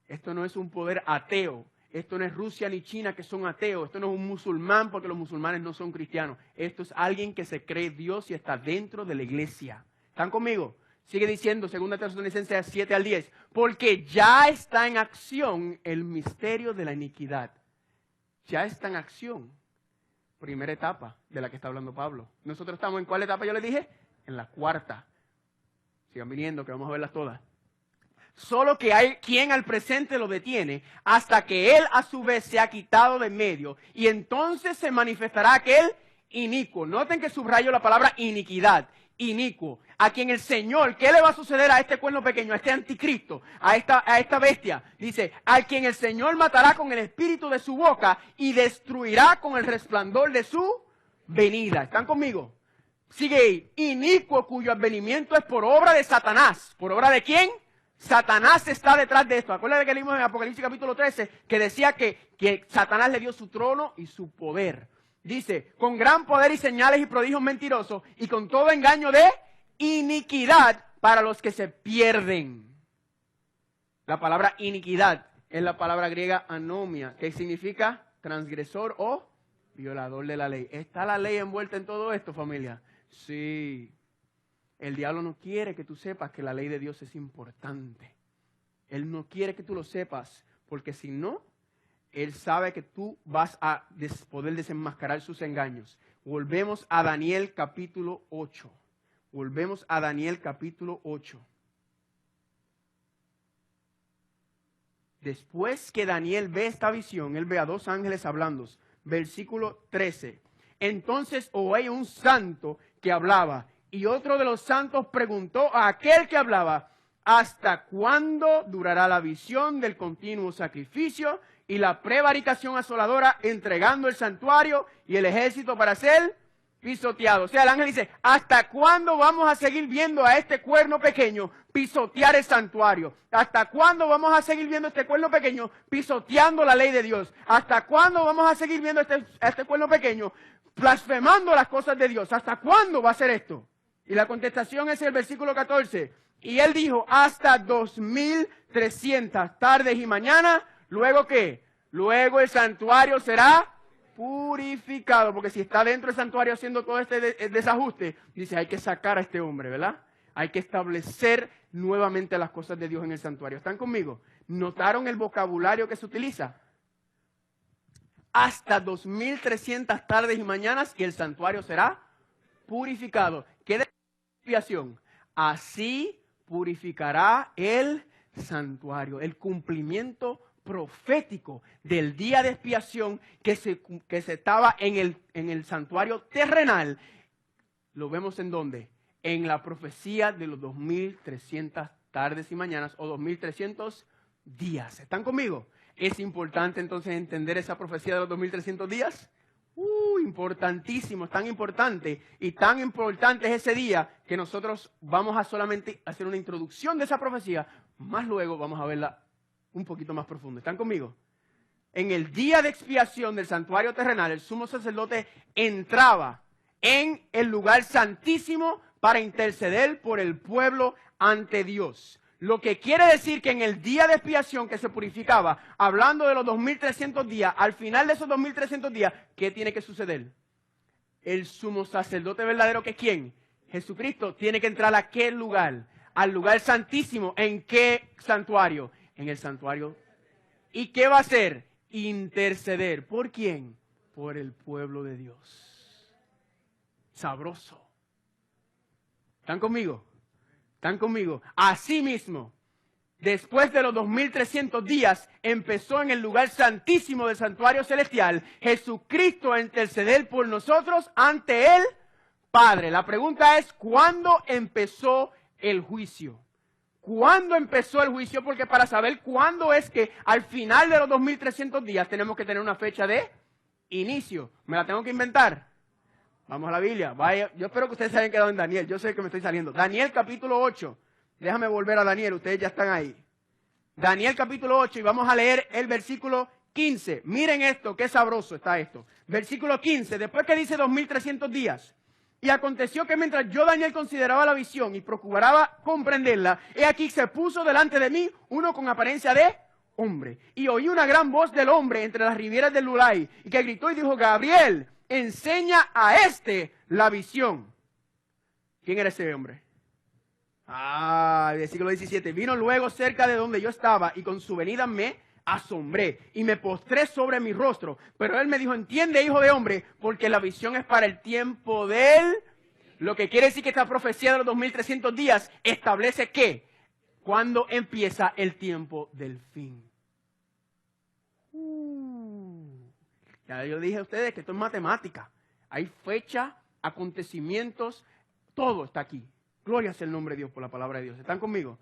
Esto no es un poder ateo. Esto no es Rusia ni China que son ateos. Esto no es un musulmán porque los musulmanes no son cristianos. Esto es alguien que se cree Dios y está dentro de la iglesia. ¿Están conmigo? Sigue diciendo 2 Tesalonicenses 7 al 10. Porque ya está en acción el misterio de la iniquidad. Ya está en acción. Primera etapa de la que está hablando Pablo. Nosotros estamos en ¿cuál etapa yo les dije? En la cuarta. Sigan viniendo que vamos a verlas todas. Solo que hay quien al presente lo detiene hasta que él a su vez se ha quitado de en medio y entonces se manifestará aquel inicuo. Noten que subrayo la palabra iniquidad, inicuo. A quien el Señor, ¿qué le va a suceder a este cuerno pequeño, a este anticristo, a esta bestia? Dice, al quien el Señor matará con el espíritu de su boca y destruirá con el resplandor de su venida. ¿Están conmigo? Sigue ahí, inicuo cuyo advenimiento es por obra de Satanás. ¿Por obra de quién? Satanás está detrás de esto. Acuérdense que leímos en Apocalipsis capítulo 13 que decía que Satanás le dio su trono y su poder. Dice, con gran poder y señales y prodigios mentirosos y con todo engaño de iniquidad para los que se pierden. La palabra iniquidad es la palabra griega anomia, que significa transgresor o violador de la ley. ¿Está la ley envuelta en todo esto, familia? Sí. El diablo no quiere que tú sepas que la ley de Dios es importante. Él no quiere que tú lo sepas, porque si no, él sabe que tú vas a poder desenmascarar sus engaños. Volvemos a Daniel capítulo 8. Volvemos a Daniel capítulo 8. Después que Daniel ve esta visión, él ve a 2 ángeles hablando. Versículo 13. Entonces oí un santo que hablaba. Y otro de los santos preguntó a aquel que hablaba, ¿hasta cuándo durará la visión del continuo sacrificio y la prevaricación asoladora entregando el santuario y el ejército para ser pisoteado? O sea, el ángel dice, ¿hasta cuándo vamos a seguir viendo a este cuerno pequeño pisotear el santuario? ¿Hasta cuándo vamos a seguir viendo a este cuerno pequeño pisoteando la ley de Dios? ¿Hasta cuándo vamos a seguir viendo a este cuerno pequeño blasfemando las cosas de Dios? ¿Hasta cuándo va a ser esto? Y la contestación es el versículo 14. Y él dijo, hasta 2300 tardes y mañanas. ¿Luego qué? Luego el santuario será purificado. Porque si está dentro del santuario haciendo todo este desajuste, dice, hay que sacar a este hombre, ¿verdad? Hay que establecer nuevamente las cosas de Dios en el santuario. ¿Están conmigo? ¿Notaron el vocabulario que se utiliza? Hasta 2300 tardes y mañanas y el santuario será purificado. ¿Qué de expiación? Así purificará el santuario. El cumplimiento profético del día de expiación que se estaba en el santuario terrenal. ¿Lo vemos en dónde? En la profecía de los 2300 tardes y mañanas o 2300 días. ¿Están conmigo? ¿Es importante entonces entender esa profecía de los 2300 días? Importantísimo, es tan importante y tan importante es ese día que nosotros vamos a solamente hacer una introducción de esa profecía, más luego vamos a verla un poquito más profundo. ¿Están conmigo? En el día de expiación del santuario terrenal, el sumo sacerdote entraba en el lugar santísimo para interceder por el pueblo ante Dios. Lo que quiere decir que en el día de expiación que se purificaba, hablando de los 2300 días, al final de esos 2300 días, ¿qué tiene que suceder? el sumo sacerdote verdadero, que es ¿quién? Jesucristo, tiene que entrar a qué lugar, al lugar santísimo. ¿En qué santuario? En el santuario. ¿Y qué va a hacer? Interceder. ¿Por quién? Por el pueblo de Dios. Sabroso. ¿Están conmigo? ¿Están conmigo? Asimismo, después de los 2300 días, empezó en el lugar santísimo del santuario celestial Jesucristo a interceder por nosotros ante el Padre. La pregunta es, ¿cuándo empezó el juicio? ¿Cuándo empezó el juicio? Porque para saber cuándo es que al final de los 2300 días tenemos que tener una fecha de inicio. ¿Me la tengo que inventar? Vamos a la Biblia. Vaya, yo espero que ustedes se hayan quedado en Daniel. Yo sé que me estoy saliendo. Daniel capítulo 8. Déjame volver a Daniel. Ustedes ya están ahí. Daniel capítulo 8 y vamos a leer el versículo 15. Miren esto, qué sabroso está esto. Versículo 15. Después que dice 2300 días. Y aconteció que mientras yo, Daniel, consideraba la visión y procuraba comprenderla, he aquí se puso delante de mí uno con apariencia de hombre. Y oí una gran voz del hombre entre las ribieras del Ulai, y que gritó y dijo: Gabriel, enseña a este la visión. ¿Quién era ese hombre? Versículo 17. Vino luego cerca de donde yo estaba, y con su venida me asombré y me postré sobre mi rostro. Pero él me dijo: entiende, hijo de hombre, porque la visión es para el tiempo del... Lo que quiere decir que esta profecía de los 2300 días establece que cuando empieza el tiempo del fin. Ya yo dije a ustedes que esto es matemática. Hay fecha, acontecimientos, todo está aquí. Gloria sea el nombre de Dios por la palabra de Dios. ¿Están conmigo?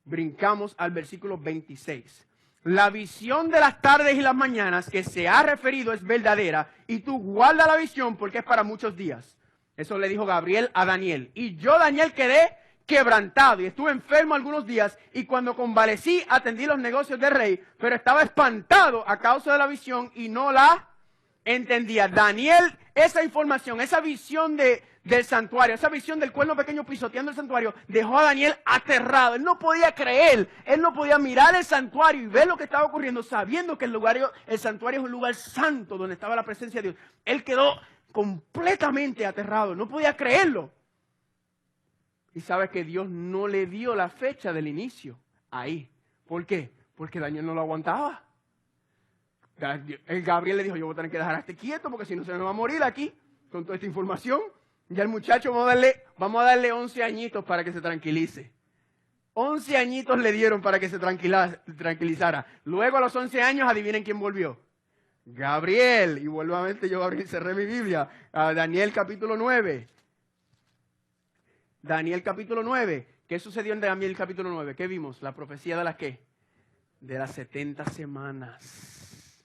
Brincamos al versículo 26. La visión de las tardes y las mañanas que se ha referido es verdadera, y tú guarda la visión porque es para muchos días. Eso le dijo Gabriel a Daniel. Y yo, Daniel, quedé quebrantado y estuve enfermo algunos días, y cuando convalecí atendí los negocios del rey, pero estaba espantado a causa de la visión y no la entendía. Daniel, esa información, esa visión del santuario, esa visión del cuerno pequeño pisoteando el santuario, dejó a Daniel aterrado. Él no podía creer, él no podía mirar el santuario y ver lo que estaba ocurriendo, sabiendo que el santuario es un lugar santo donde estaba la presencia de Dios. Él quedó completamente aterrado, no podía creerlo. Y sabe que Dios no le dio la fecha del inicio ahí. ¿Por qué? Porque Daniel no lo aguantaba. El Gabriel le dijo: yo voy a tener que dejar a este quieto porque si no se me va a morir aquí con toda esta información. Y al muchacho vamos a darle 11 añitos para que se tranquilice. 11 añitos le dieron para que se tranquilizara. Luego a los 11 años, adivinen quién volvió. Gabriel. Y nuevamente yo cerré mi Biblia. A Daniel capítulo 9. Daniel capítulo 9. ¿Qué sucedió en Daniel capítulo 9? ¿Qué vimos? La profecía de las ¿qué? De las 70 semanas.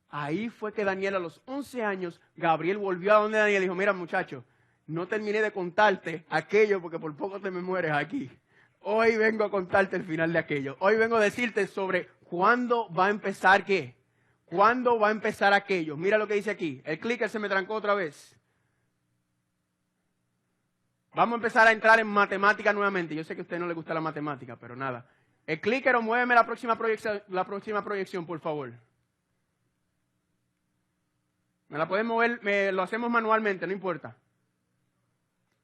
Ahí fue que Daniel, a los 11 años, Gabriel volvió a donde Daniel y dijo: mira, muchacho, no terminé de contarte aquello porque por poco te me mueres aquí. Hoy vengo a contarte el final de aquello. Hoy vengo a decirte sobre cuándo va a empezar qué. ¿Cuándo va a empezar aquello? Mira lo que dice aquí. El clicker se me trancó otra vez. Vamos a empezar a entrar en matemática nuevamente. Yo sé que a usted no le gusta la matemática, pero nada. El clicker, o muéveme la próxima proyección, por favor. ¿Me la pueden mover? Lo hacemos manualmente, no importa.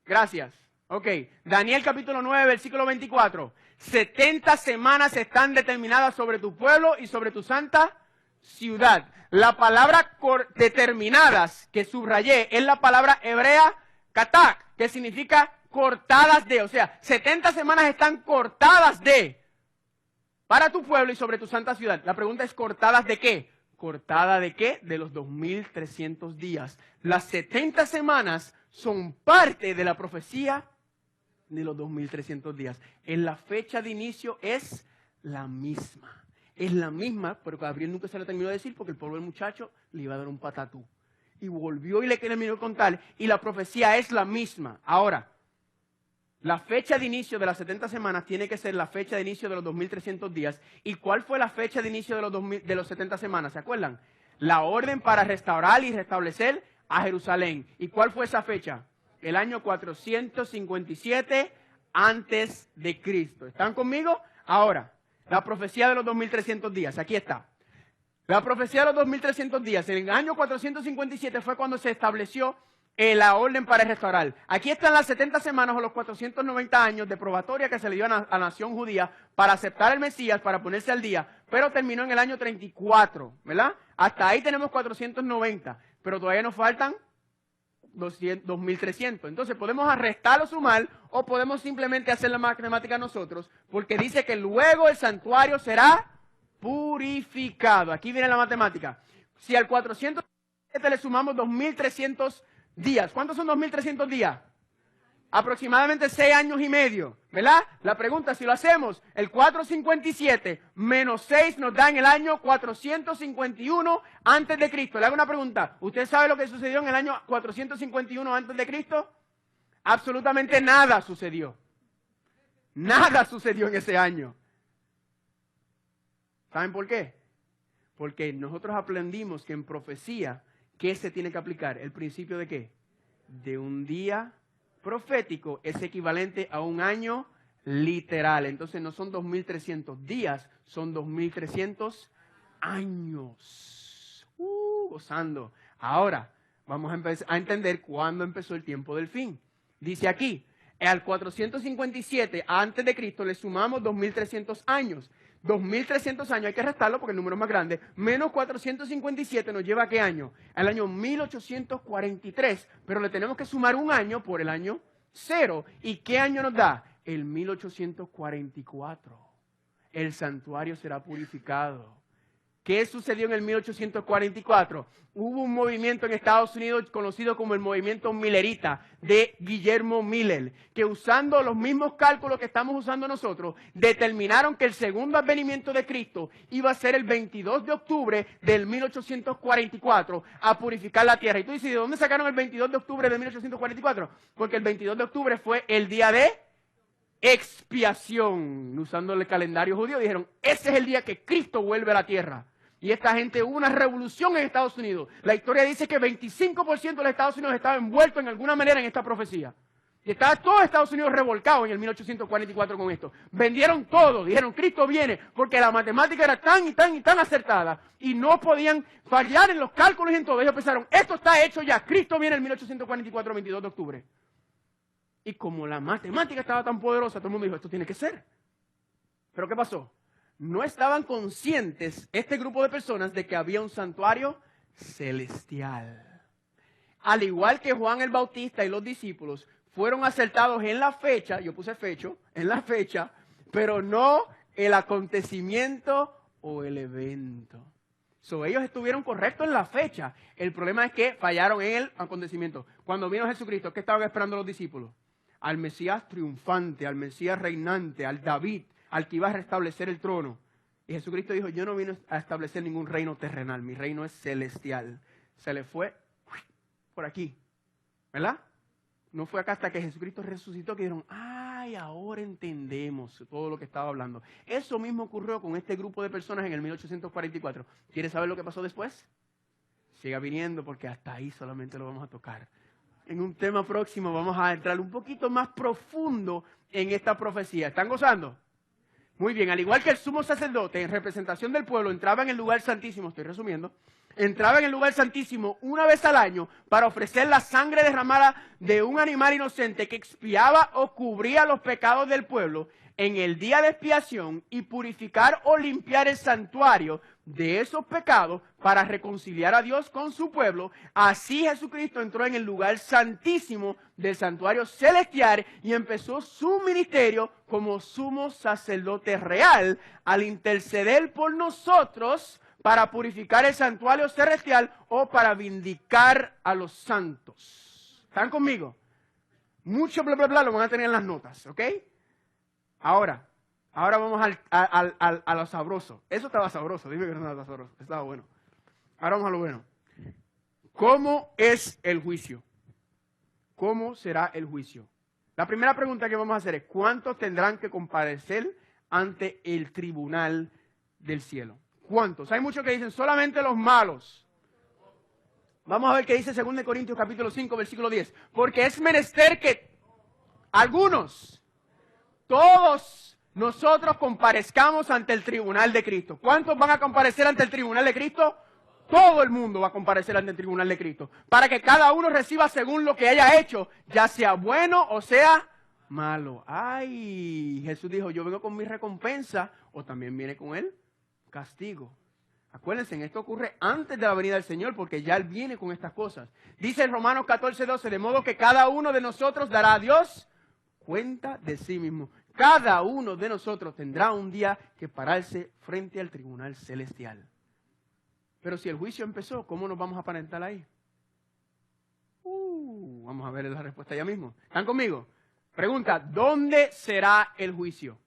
Gracias. Ok. Daniel capítulo 9, versículo 24. 70 semanas están determinadas sobre tu pueblo y sobre tu santa ciudad. La palabra determinadas que subrayé es la palabra hebrea katak, que significa cortadas de. O sea, 70 semanas están cortadas de para tu pueblo y sobre tu santa ciudad. La pregunta es: ¿cortadas de qué? ¿Cortada de qué? De los 2300 días. Las 70 semanas son parte de la profecía de los 2300 días. En la fecha de inicio es la misma. Es la misma, pero Gabriel nunca se la terminó de decir porque el pobre muchacho le iba a dar un patatú. Y volvió y le terminó de contar, y la profecía es la misma. Ahora, la fecha de inicio de las 70 semanas tiene que ser la fecha de inicio de los 2300 días. ¿Y cuál fue la fecha de inicio de los 70 semanas? ¿Se acuerdan? La orden para restaurar y restablecer a Jerusalén. ¿Y cuál fue esa fecha? El año 457 antes de Cristo. ¿Están conmigo? Ahora, la profecía de los 2300 días. Aquí está. La profecía de los 2300 días. En el año 457 fue cuando se estableció la orden para restaurar. Aquí están las 70 semanas o los 490 años de probatoria que se le dio a la nación judía para aceptar el Mesías, para ponerse al día, pero terminó en el año 34, ¿verdad? Hasta ahí tenemos 490, pero todavía nos faltan 2300. Entonces podemos restar o sumar, o podemos simplemente hacer la matemática nosotros, porque dice que luego el santuario será purificado. Aquí viene la matemática. Si al 407 le sumamos 2300 días, ¿cuántos son 2300 días? Aproximadamente 6 años y medio, ¿verdad? La pregunta, si lo hacemos, el 457 menos 6 nos da en el año 451 antes de Cristo. Le hago una pregunta, ¿usted sabe lo que sucedió en el año 451 antes de Cristo? Absolutamente nada sucedió. Nada sucedió en ese año. ¿Saben por qué? Porque nosotros aprendimos que en profecía, ¿qué se tiene que aplicar? ¿El principio de qué? De un día profético es equivalente a un año literal. Entonces no son 2300 días, son 2300 años. Gozando. Ahora, vamos a entender cuándo empezó el tiempo del fin. Dice aquí, al 457 antes de Cristo le sumamos 2300 años. 2300 años, hay que restarlo porque el número es más grande, menos 457 nos lleva ¿a qué año? Al año 1843, pero le tenemos que sumar un año por el año 0. ¿Y qué año nos da? El 1844. El santuario será purificado. ¿Qué sucedió en el 1844? Hubo un movimiento en Estados Unidos conocido como el movimiento Millerita de Guillermo Miller, que usando los mismos cálculos que estamos usando nosotros, determinaron que el segundo advenimiento de Cristo iba a ser el 22 de octubre del 1844 a purificar la tierra. Y tú dices, ¿de dónde sacaron el 22 de octubre de 1844? Porque el 22 de octubre fue el día de expiación. Usando el calendario judío, dijeron, ese es el día que Cristo vuelve a la tierra. Y esta gente, hubo una revolución en Estados Unidos. La historia dice que 25% de los Estados Unidos estaba envuelto en alguna manera en esta profecía. Y estaba todo Estados Unidos revolcado en el 1844 con esto. Vendieron todo, dijeron, Cristo viene, porque la matemática era tan y tan y tan acertada. Y no podían fallar en los cálculos y en todo. Ellos pensaron, esto está hecho ya, Cristo viene el 1844, 22 de octubre. Y como la matemática estaba tan poderosa, todo el mundo dijo, esto tiene que ser. ¿Pero qué pasó? No estaban conscientes, este grupo de personas, de que había un santuario celestial. Al igual que Juan el Bautista y los discípulos, fueron acertados en la fecha, yo puse fecha, en la fecha, pero no el acontecimiento o el evento. Ellos estuvieron correctos en la fecha. El problema es que fallaron en el acontecimiento. Cuando vino Jesucristo, ¿qué estaban esperando los discípulos? Al Mesías triunfante, al Mesías reinante, al David, al que iba a restablecer el trono. Y Jesucristo dijo, yo no vine a establecer ningún reino terrenal, mi reino es celestial. Se le fue por aquí, ¿verdad? No fue acá hasta que Jesucristo resucitó que dijeron, ay, ahora entendemos todo lo que estaba hablando. Eso mismo ocurrió con este grupo de personas en el 1844. ¿Quieres saber lo que pasó después? Siga viniendo porque hasta ahí solamente lo vamos a tocar. En un tema próximo vamos a entrar un poquito más profundo en esta profecía. ¿Están gozando? Muy bien, al igual que el sumo sacerdote en representación del pueblo entraba en el lugar santísimo, estoy resumiendo, entraba en el lugar santísimo una vez al año para ofrecer la sangre derramada de un animal inocente que expiaba o cubría los pecados del pueblo en el día de expiación y purificar o limpiar el santuario de esos pecados para reconciliar a Dios con su pueblo. Así Jesucristo entró en el lugar santísimo del santuario celestial y empezó su ministerio como sumo sacerdote real al interceder por nosotros para purificar el santuario celestial o para vindicar a los santos. ¿Están conmigo? Mucho bla bla bla lo van a tener en las notas, ¿ok? Ahora vamos a lo sabroso. Eso estaba sabroso, dime que no estaba sabroso, estaba bueno. Ahora vamos a lo bueno. ¿Cómo es el juicio? ¿Cómo será el juicio? La primera pregunta que vamos a hacer es, ¿cuántos tendrán que comparecer ante el tribunal del cielo? ¿Cuántos? Hay muchos que dicen, solamente los malos. Vamos a ver qué dice 2 Corintios capítulo 5, versículo 10. Porque es menester que algunos, todos nosotros comparezcamos ante el tribunal de Cristo. ¿Cuántos van a comparecer ante el tribunal de Cristo? Todo el mundo va a comparecer ante el tribunal de Cristo, para que cada uno reciba según lo que haya hecho, ya sea bueno o sea malo. Ay, Jesús dijo, yo vengo con mi recompensa, o también viene con el castigo. Acuérdense, esto ocurre antes de la venida del Señor, porque ya Él viene con estas cosas. Dice en Romanos 14:12, de modo que cada uno de nosotros dará a Dios cuenta de sí mismo. Cada uno de nosotros tendrá un día que pararse frente al tribunal celestial. Pero si el juicio empezó, ¿cómo nos vamos a aparentar ahí? Vamos a ver la respuesta ya mismo. ¿Están conmigo? Pregunta, ¿dónde será el juicio?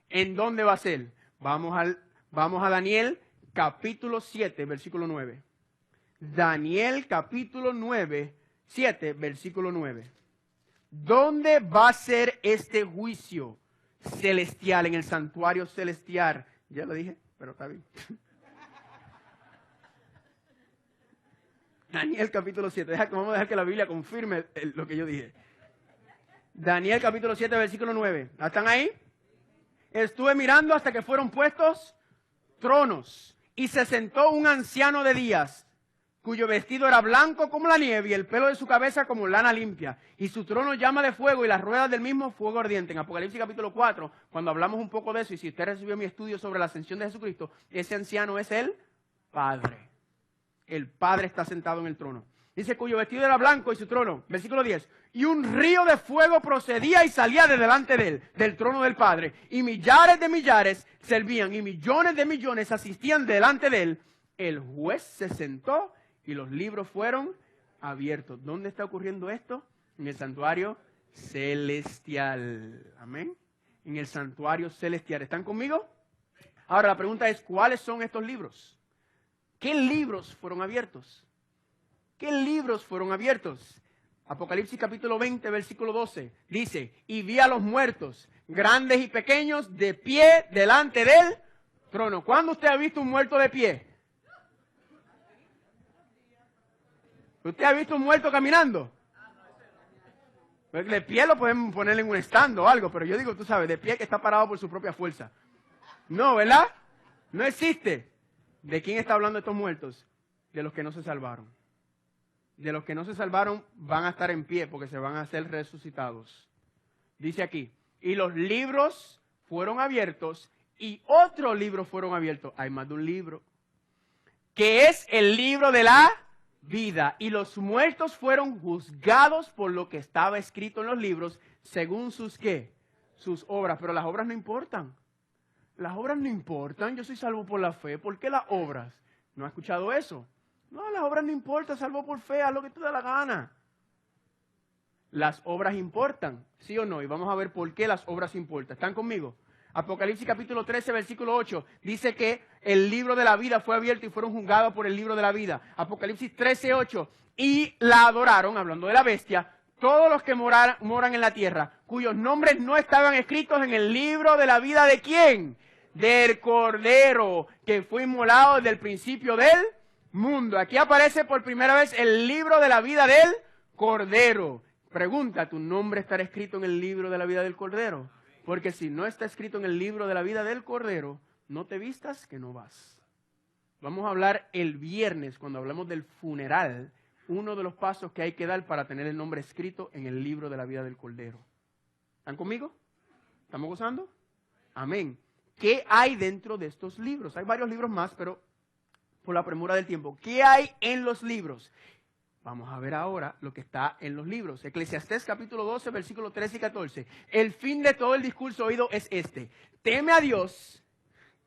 ¿En dónde va a ser? Vamos a Daniel capítulo 7, versículo 9. Daniel capítulo 7, versículo 9. ¿Dónde va a ser este juicio celestial, en el santuario celestial? Ya lo dije, pero está bien. Daniel capítulo 7. Vamos a dejar que la Biblia confirme lo que yo dije. Daniel capítulo 7, versículo 9. ¿Están ahí? Estuve mirando hasta que fueron puestos tronos y se sentó un anciano de días, cuyo vestido era blanco como la nieve y el pelo de su cabeza como lana limpia. Y su trono llama de fuego y las ruedas del mismo fuego ardiente. En Apocalipsis capítulo 4, cuando hablamos un poco de eso, y si usted recibió mi estudio sobre la ascensión de Jesucristo, ese anciano es el Padre. El Padre está sentado en el trono. Dice, cuyo vestido era blanco y su trono, versículo 10, y un río de fuego procedía y salía de delante de él, del trono del Padre, y millares de millares servían, y millones de millones asistían delante de él. El juez se sentó y los libros fueron abiertos. ¿Dónde está ocurriendo esto? En el santuario celestial. Amén. En el santuario celestial. ¿Están conmigo? Ahora la pregunta es, ¿cuáles son estos libros? ¿Qué libros fueron abiertos? ¿Qué libros fueron abiertos? Apocalipsis capítulo 20, versículo 12, dice, y vi a los muertos, grandes y pequeños, de pie delante del trono. ¿Cuándo usted ha visto un muerto de pie? ¿Usted ha visto un muerto caminando? De pie lo pueden poner en un stand o algo, pero yo digo, tú sabes, de pie que está parado por su propia fuerza. No, ¿verdad? No existe. ¿De quién está hablando estos muertos? De los que no se salvaron. De los que no se salvaron van a estar en pie porque se van a ser resucitados. Dice aquí, y los libros fueron abiertos y otros libros fueron abiertos. Hay más de un libro. Que es el libro de la vida. Y los muertos fueron juzgados por lo que estaba escrito en los libros según sus ¿qué? Sus obras. Pero las obras no importan. Las obras no importan. Yo soy salvo por la fe. ¿Por qué las obras? ¿No ha escuchado eso? No, las obras no importan, salvo por fe, haz lo que te da la gana. Las obras importan, ¿sí o no? Y vamos a ver por qué las obras importan. ¿Están conmigo? Apocalipsis capítulo 13, versículo 8, dice que el libro de la vida fue abierto y fueron juzgados por el libro de la vida. Apocalipsis 13, 8, y la adoraron, hablando de la bestia, todos los que moran en la tierra, cuyos nombres no estaban escritos en el libro de la vida ¿de quién? Del Cordero, que fue inmolado desde el principio del mundo. Aquí aparece por primera vez el libro de la vida del Cordero. Pregunta, ¿tu nombre estará escrito en el libro de la vida del Cordero? Porque si no está escrito en el libro de la vida del Cordero, no te vistas que no vas. Vamos a hablar el viernes, cuando hablamos del funeral, uno de los pasos que hay que dar para tener el nombre escrito en el libro de la vida del Cordero. ¿Están conmigo? ¿Estamos gozando? Amén. ¿Qué hay dentro de estos libros? Hay varios libros más, pero por la premura del tiempo. ¿Qué hay en los libros? Vamos a ver ahora lo que está en los libros. Eclesiastés capítulo 12, versículos 13 y 14. El fin de todo el discurso oído es este. Teme a Dios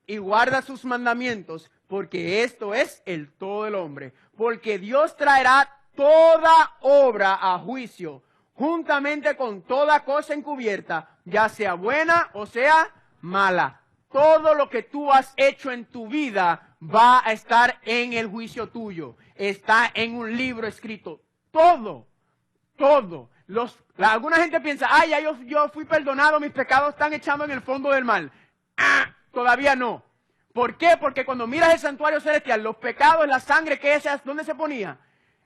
y guarda sus mandamientos, porque esto es el todo del hombre. Porque Dios traerá toda obra a juicio, juntamente con toda cosa encubierta, ya sea buena o sea mala. Todo lo que tú has hecho en tu vida va a estar en el juicio tuyo. Está en un libro escrito. Todo. Alguna gente piensa, ay, ya yo fui perdonado, mis pecados están echados en el fondo del mar. Todavía no. ¿Por qué? Porque cuando miras el santuario celestial, los pecados, la sangre, ¿dónde se ponía?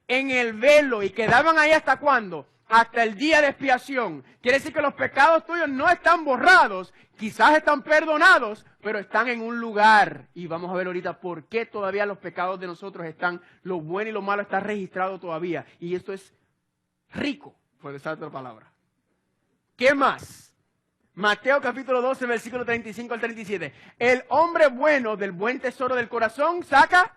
En el velo. ¿Y quedaban ahí hasta cuándo? hasta el día de expiación. Quiere decir que los pecados tuyos no están borrados, quizás están perdonados, pero están en un lugar. Y vamos a ver ahorita por qué todavía los pecados de nosotros están, lo bueno y lo malo está registrado todavía. Y esto es rico, por usar otra palabra. ¿Qué más? Mateo capítulo 12, versículo 35 al 37. El hombre bueno del buen tesoro del corazón saca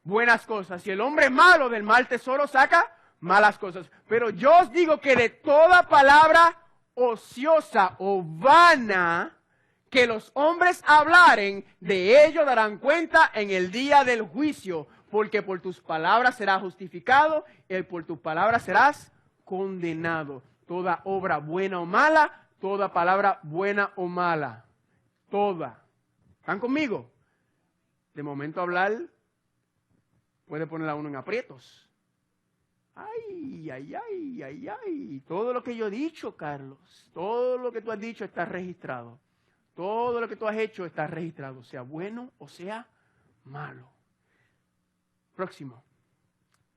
buenas cosas. Y el hombre malo del mal tesoro saca malas cosas. Pero yo os digo que de toda palabra ociosa o vana que los hombres hablaren, de ello darán cuenta en el día del juicio. Porque por tus palabras serás justificado y por tus palabras serás condenado. Toda obra buena o mala, toda palabra buena o mala. Toda. ¿Están conmigo? De momento hablar puede poner a uno en aprietos. Ay, ay, ay, ay, ay. Todo lo que yo he dicho, Carlos, todo lo que tú has dicho está registrado. Todo lo que tú has hecho está registrado, sea bueno o sea malo. Próximo.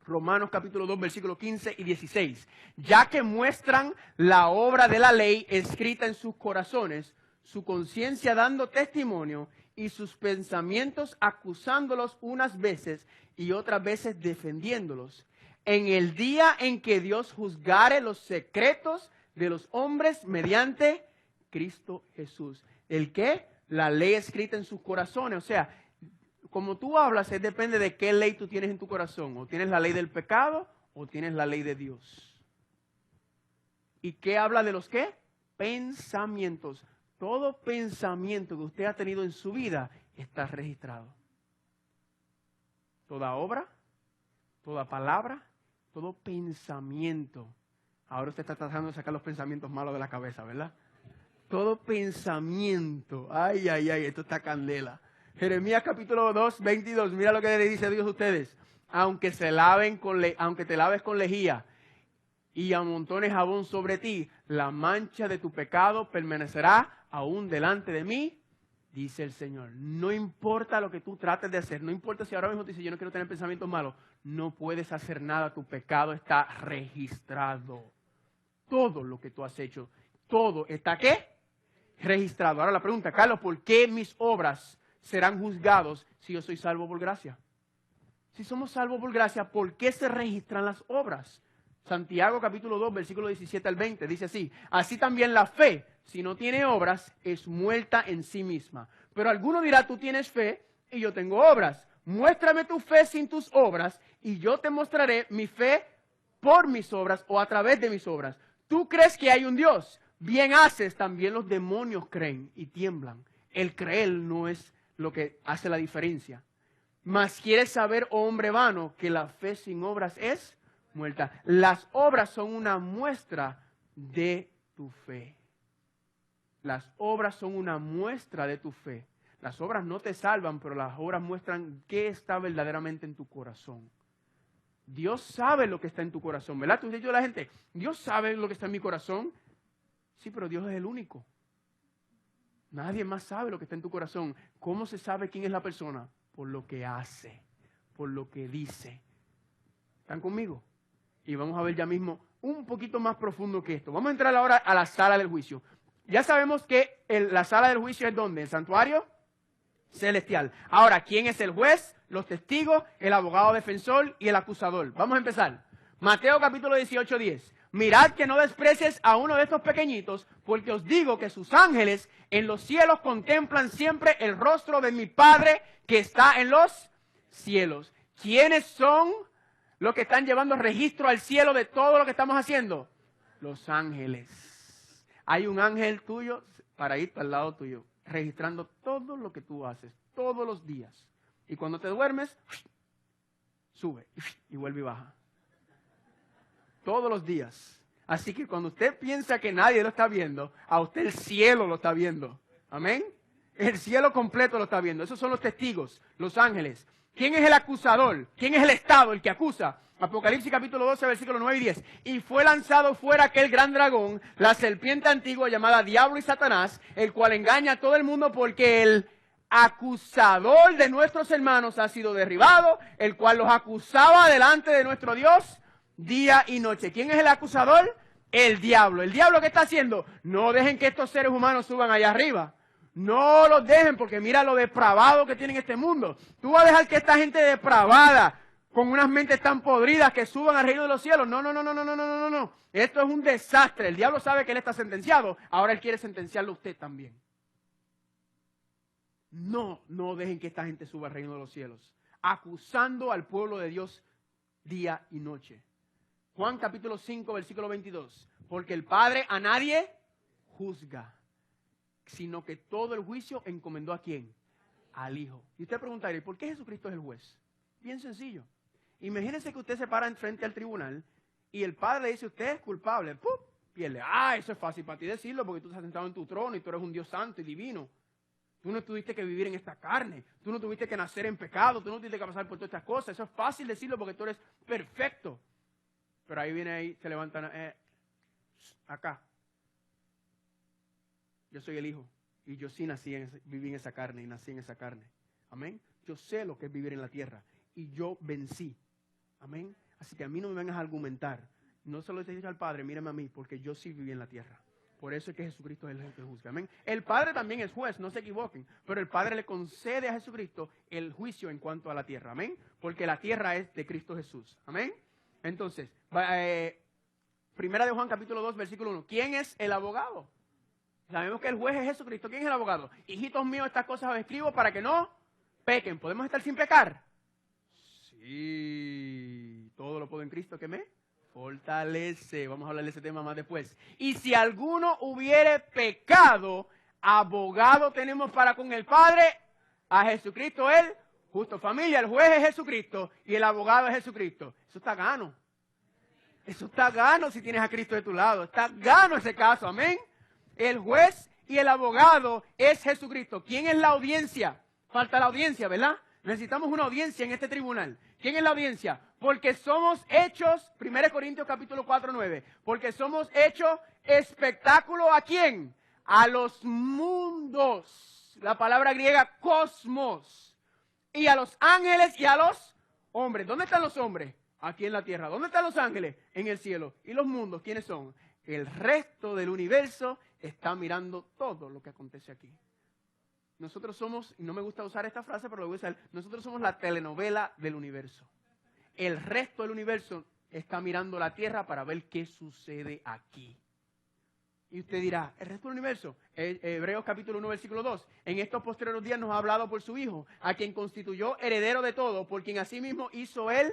Romanos capítulo 2, versículos 15 y 16. Ya que muestran la obra de la ley escrita en sus corazones, su conciencia dando testimonio y sus pensamientos acusándolos unas veces y otras veces defendiéndolos. En el día en que Dios juzgare los secretos de los hombres mediante Cristo Jesús. ¿El qué? La ley escrita en sus corazones. O sea, como tú hablas, depende de qué ley tú tienes en tu corazón. O tienes la ley del pecado o tienes la ley de Dios. ¿Y qué habla de los qué? Pensamientos. Todo pensamiento que usted ha tenido en su vida está registrado. Toda obra, toda palabra, todo pensamiento. Ahora usted está tratando de sacar los pensamientos malos de la cabeza, ¿verdad? Todo pensamiento. Ay, ay, ay, esto está candela. Jeremías capítulo 2, 22. Mira lo que le dice Dios a ustedes. Aunque te laves con lejía y amontones jabón sobre ti, la mancha de tu pecado permanecerá aún delante de mí, dice el Señor. No importa lo que tú trates de hacer, no importa si ahora mismo te dice yo no quiero tener pensamientos malos, no puedes hacer nada, tu pecado está registrado. Todo lo que tú has hecho, todo está ¿qué? Registrado. Ahora la pregunta, Carlos, ¿por qué mis obras serán juzgados si yo soy salvo por gracia? Si somos salvos por gracia, ¿por qué se registran las obras? Santiago capítulo 2, versículo 17 al 20, dice así: así también la fe, si no tiene obras, es muerta en sí misma. Pero alguno dirá, tú tienes fe y yo tengo obras. Muéstrame tu fe sin tus obras y yo te mostraré mi fe por mis obras o a través de mis obras. Tú crees que hay un Dios, bien haces, también los demonios creen y tiemblan. El creer no es lo que hace la diferencia. Mas quieres saber, oh hombre vano, que la fe sin obras es muerta. Las obras son una muestra de tu fe. Las obras son una muestra de tu fe. Las obras no te salvan, pero las obras muestran qué está verdaderamente en tu corazón. Dios sabe lo que está en tu corazón, ¿verdad? Tú dices a la gente, Dios sabe lo que está en mi corazón. Sí, pero Dios es el único. Nadie más sabe lo que está en tu corazón. ¿Cómo se sabe quién es la persona? Por lo que hace, por lo que dice. ¿Están conmigo? Y vamos a ver ya mismo un poquito más profundo que esto. Vamos a entrar ahora a la sala del juicio. Ya sabemos que la sala del juicio es ¿dónde? El santuario celestial. Ahora, ¿quién es el juez? Los testigos, el abogado defensor y el acusador. Vamos a empezar. Mateo capítulo 18, 10. Mirad que no desprecies a uno de estos pequeñitos, porque os digo que sus ángeles en los cielos contemplan siempre el rostro de mi Padre que está en los cielos. ¿Quiénes son los que están llevando registro al cielo de todo lo que estamos haciendo? Los ángeles. Hay un ángel tuyo para ir al lado tuyo, registrando todo lo que tú haces, todos los días. Y cuando te duermes, sube y vuelve y baja. Todos los días. Así que cuando usted piensa que nadie lo está viendo, a usted el cielo lo está viendo. Amén. El cielo completo lo está viendo. Esos son los testigos, los ángeles. ¿Quién es el acusador? ¿Quién es el Estado, el que acusa? Apocalipsis capítulo 12, versículos 9 y 10. Y fue lanzado fuera aquel gran dragón, la serpiente antigua llamada Diablo y Satanás, el cual engaña a todo el mundo porque el acusador de nuestros hermanos ha sido derribado, el cual los acusaba delante de nuestro Dios día y noche. ¿Quién es el acusador? El diablo. ¿El diablo qué está haciendo? No dejen que estos seres humanos suban allá arriba. No los dejen porque mira lo depravado que tienen este mundo. Tú vas a dejar que esta gente depravada, con unas mentes tan podridas que suban al reino de los cielos. No, no, no, no, no, no, no, no, no. Esto es un desastre. El diablo sabe que él está sentenciado. Ahora él quiere sentenciarlo a usted también. No, no dejen que esta gente suba al reino de los cielos. Acusando al pueblo de Dios día y noche. Juan capítulo 5, versículo 22. Porque el Padre a nadie juzga, sino que todo el juicio encomendó ¿a quién? Al Hijo. Y usted preguntaría, ¿por qué Jesucristo es el juez? Bien sencillo. Imagínense que usted se para frente al tribunal y el Padre le dice, usted es culpable. ¡Pum! Y él le, eso es fácil para ti decirlo porque tú estás sentado en tu trono y tú eres un Dios santo y divino. Tú no tuviste que vivir en esta carne. Tú no tuviste que nacer en pecado. Tú no tuviste que pasar por todas estas cosas. Eso es fácil decirlo porque tú eres perfecto. Pero ahí se levantan acá. Yo soy el Hijo y yo sí viví en esa carne y nací en esa carne. Amén. Yo sé lo que es vivir en la tierra y yo vencí. Amén. Así que a mí no me vengas a argumentar. No se lo digas al Padre, mírame a mí, porque yo sí viví en la tierra. Por eso es que Jesucristo es el que juzga. Amén. El Padre también es juez, no se equivoquen. Pero el Padre le concede a Jesucristo el juicio en cuanto a la tierra. Amén. Porque la tierra es de Cristo Jesús. Amén. Entonces, Primera de Juan capítulo 2, versículo 1. ¿Quién es el abogado? Sabemos que el juez es Jesucristo. ¿Quién es el abogado? Hijitos míos, estas cosas os escribo para que no pequen. ¿Podemos estar sin pecar? Sí. Todo lo puedo en Cristo que me fortalece. Vamos a hablar de ese tema más después. Y si alguno hubiere pecado, abogado tenemos para con el Padre, a Jesucristo el justo. Familia, el juez es Jesucristo y el abogado es Jesucristo. Eso está gano. Eso está gano si tienes a Cristo de tu lado. Está gano ese caso, amén. El juez y el abogado es Jesucristo. ¿Quién es la audiencia? Falta la audiencia, ¿verdad? Necesitamos una audiencia en este tribunal. ¿Quién es la audiencia? Porque somos hechos, 1 Corintios capítulo 4, 9, porque somos hechos espectáculo ¿a quién? A los mundos. La palabra griega cosmos. Y a los ángeles y a los hombres. ¿Dónde están los hombres? Aquí en la tierra. ¿Dónde están los ángeles? En el cielo. ¿Y los mundos? ¿Quiénes son? El resto del universo está mirando todo lo que acontece aquí. Nosotros somos, y no me gusta usar esta frase, pero lo voy a usar, nosotros somos la telenovela del universo. El resto del universo está mirando la tierra para ver qué sucede aquí. Y usted dirá, ¿el resto del universo? Hebreos capítulo 1, versículo 2. En estos posteriores días nos ha hablado por su Hijo, a quien constituyó heredero de todo, por quien asimismo hizo el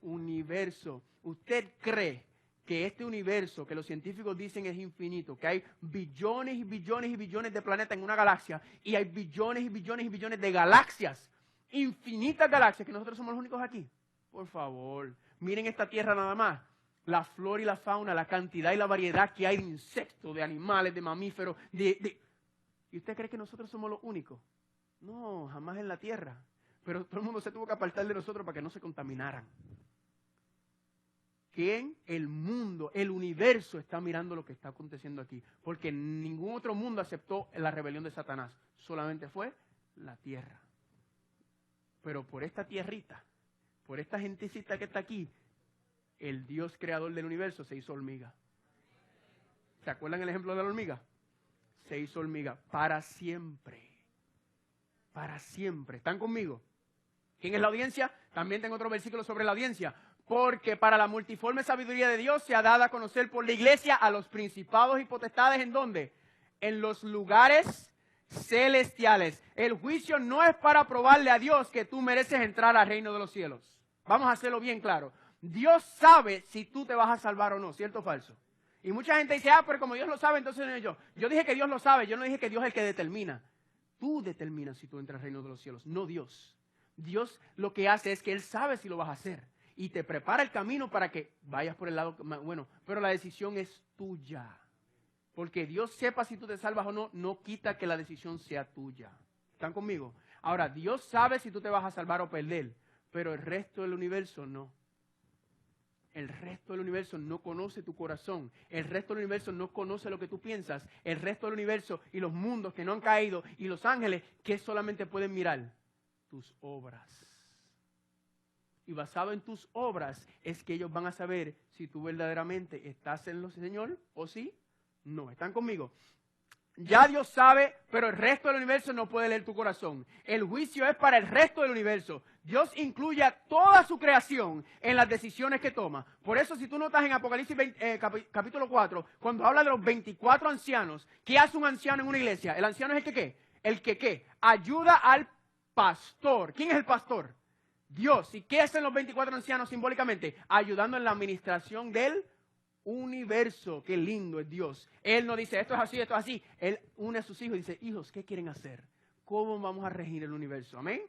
universo. ¿Usted cree que este universo, que los científicos dicen es infinito, que hay billones y billones y billones de planetas en una galaxia, y hay billones y billones y billones de galaxias, infinitas galaxias, que nosotros somos los únicos aquí? Por favor, miren esta tierra nada más, la flora y la fauna, la cantidad y la variedad que hay de insectos, de animales, de mamíferos, ¿y usted cree que nosotros somos los únicos? No, jamás en la tierra, pero todo el mundo se tuvo que apartar de nosotros para que no se contaminaran. ¿Quién? El mundo, el universo está mirando lo que está aconteciendo aquí. Porque ningún otro mundo aceptó la rebelión de Satanás. Solamente fue la tierra. Pero por esta tierrita, por esta gentecita que está aquí, el Dios creador del universo se hizo hormiga. ¿Se acuerdan el ejemplo de la hormiga? Se hizo hormiga para siempre. Para siempre. ¿Están conmigo? ¿Quién es la audiencia? También tengo otro versículo sobre la audiencia. Porque para la multiforme sabiduría de Dios se ha dado a conocer por la iglesia a los principados y potestades, ¿en dónde? En los lugares celestiales. El juicio no es para probarle a Dios que tú mereces entrar al reino de los cielos. Vamos a hacerlo bien claro. Dios sabe si tú te vas a salvar o no, ¿cierto o falso? Y mucha gente dice, pero como Dios lo sabe, entonces no yo. Yo dije que Dios lo sabe, yo no dije que Dios es el que determina. Tú determinas si tú entras al reino de los cielos, no Dios. Dios lo que hace es que Él sabe si lo vas a hacer. Y te prepara el camino para que vayas por el lado bueno, pero la decisión es tuya. Porque Dios sepa si tú te salvas o no, no quita que la decisión sea tuya. ¿Están conmigo? Ahora, Dios sabe si tú te vas a salvar o perder, pero el resto del universo no. El resto del universo no conoce tu corazón. El resto del universo no conoce lo que tú piensas. El resto del universo y los mundos que no han caído y los ángeles que solamente pueden mirar tus obras. y basado en tus obras es que ellos van a saber si tú verdaderamente estás en el Señor o si no. ¿Están conmigo? Ya Dios sabe, pero el resto del universo no puede leer tu corazón. El juicio es para el resto del universo. Dios incluye a toda su creación en las decisiones que toma. Por eso, si tú notas en Apocalipsis capítulo 4, cuando habla de los 24 ancianos, ¿qué hace un anciano en una iglesia? El anciano es el que ¿qué? El que ¿qué? Ayuda al pastor. ¿Quién es el pastor? Dios. ¿Y qué hacen los 24 ancianos simbólicamente? Ayudando en la administración del universo. Qué lindo es Dios. Él no dice esto es así, esto es así. Él une a sus hijos y dice, hijos, ¿qué quieren hacer? ¿Cómo vamos a regir el universo? Amén.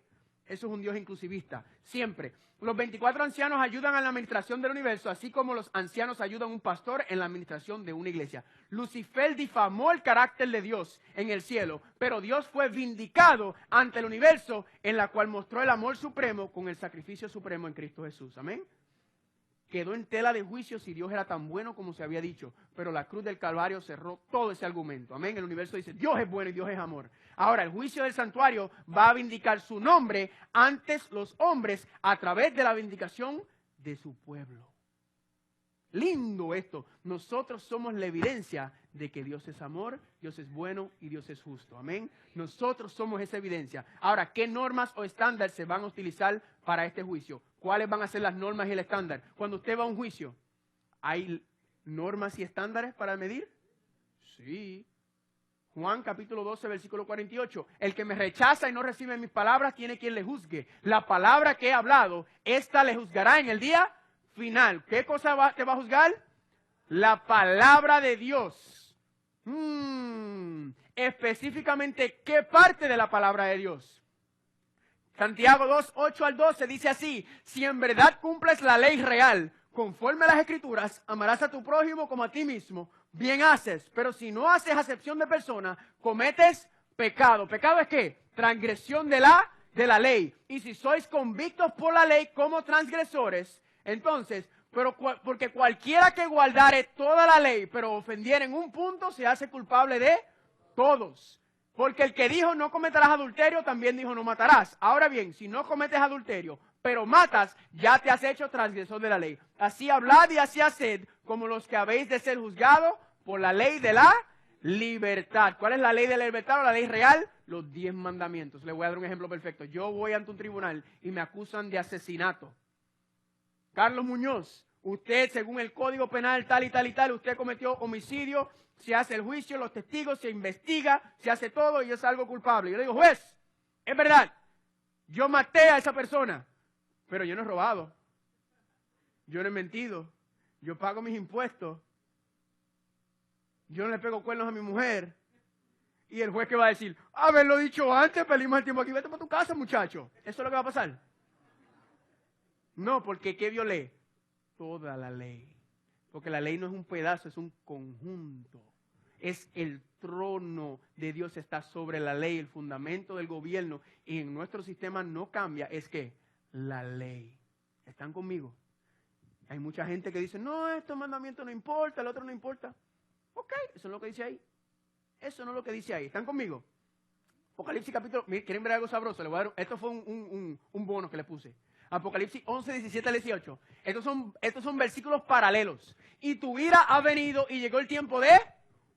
Eso es un Dios inclusivista. Siempre. Los 24 ancianos ayudan a la administración del universo, así como los ancianos ayudan a un pastor en la administración de una iglesia. Lucifer difamó el carácter de Dios en el cielo, pero Dios fue vindicado ante el universo, en la cual mostró el amor supremo con el sacrificio supremo en Cristo Jesús. Amén. Quedó en tela de juicio si Dios era tan bueno como se había dicho, pero la cruz del Calvario cerró todo ese argumento. Amén. El universo dice, Dios es bueno y Dios es amor. Ahora, el juicio del santuario va a vindicar su nombre antes los hombres a través de la vindicación de su pueblo. Lindo esto. Nosotros somos la evidencia de que Dios es amor, Dios es bueno y Dios es justo. Amén. Nosotros somos esa evidencia. Ahora, ¿qué normas o estándares se van a utilizar para este juicio? ¿Cuáles van a ser las normas y el estándar? Cuando usted va a un juicio, ¿hay normas y estándares para medir? Sí. Juan capítulo 12, versículo 48. El que me rechaza y no recibe mis palabras, tiene quien le juzgue. La palabra que he hablado, esta le juzgará en el día final. ¿Qué cosa te va a juzgar? La palabra de Dios. Específicamente, ¿qué parte de la palabra de Dios? Santiago 2, 8 al 12 dice así, si en verdad cumples la ley real, conforme a las Escrituras, amarás a tu prójimo como a ti mismo, bien haces, pero si no haces acepción de persona, cometes pecado. ¿Pecado es qué? Transgresión de la ley. Y si sois convictos por la ley como transgresores, entonces, porque cualquiera que guardare toda la ley, pero ofendiera en un punto, se hace culpable de todos. Porque el que dijo no cometerás adulterio, también dijo no matarás. Ahora bien, si no cometes adulterio, pero matas, ya te has hecho transgresor de la ley. Así hablad y así haced, como los que habéis de ser juzgados por la ley de la libertad. ¿Cuál es la ley de la libertad o la ley real? Los 10 mandamientos. Le voy a dar un ejemplo perfecto. Yo voy ante un tribunal y me acusan de asesinato. Carlos Muñoz, usted según el Código Penal tal y tal y tal, usted cometió homicidio, se hace el juicio, los testigos, se investiga, se hace todo y yo salgo culpable. Yo le digo, juez, es verdad, yo maté a esa persona, pero yo no he robado, yo no he mentido, yo pago mis impuestos, yo no le pego cuernos a mi mujer. Y el juez que va a decir, haberlo dicho antes, perdimos el tiempo aquí, vete para tu casa, muchacho. ¿Eso es lo que va a pasar? No, porque ¿qué violé? Toda la ley. Porque la ley no es un pedazo, es un conjunto. Es el trono de Dios, está sobre la ley, el fundamento del gobierno. Y en nuestro sistema no cambia, es que la ley. ¿Están conmigo? Hay mucha gente que dice, no, estos mandamientos no importa, el otro no importa. Ok, eso es lo que dice ahí. Eso no es lo que dice ahí. ¿Están conmigo? Apocalipsis capítulo, ¿quieren ver algo sabroso? Les voy a dar, esto fue un bono que le puse. Apocalipsis 11, 17 al 18. Estos son versículos paralelos. Y tu ira ha venido y llegó el tiempo de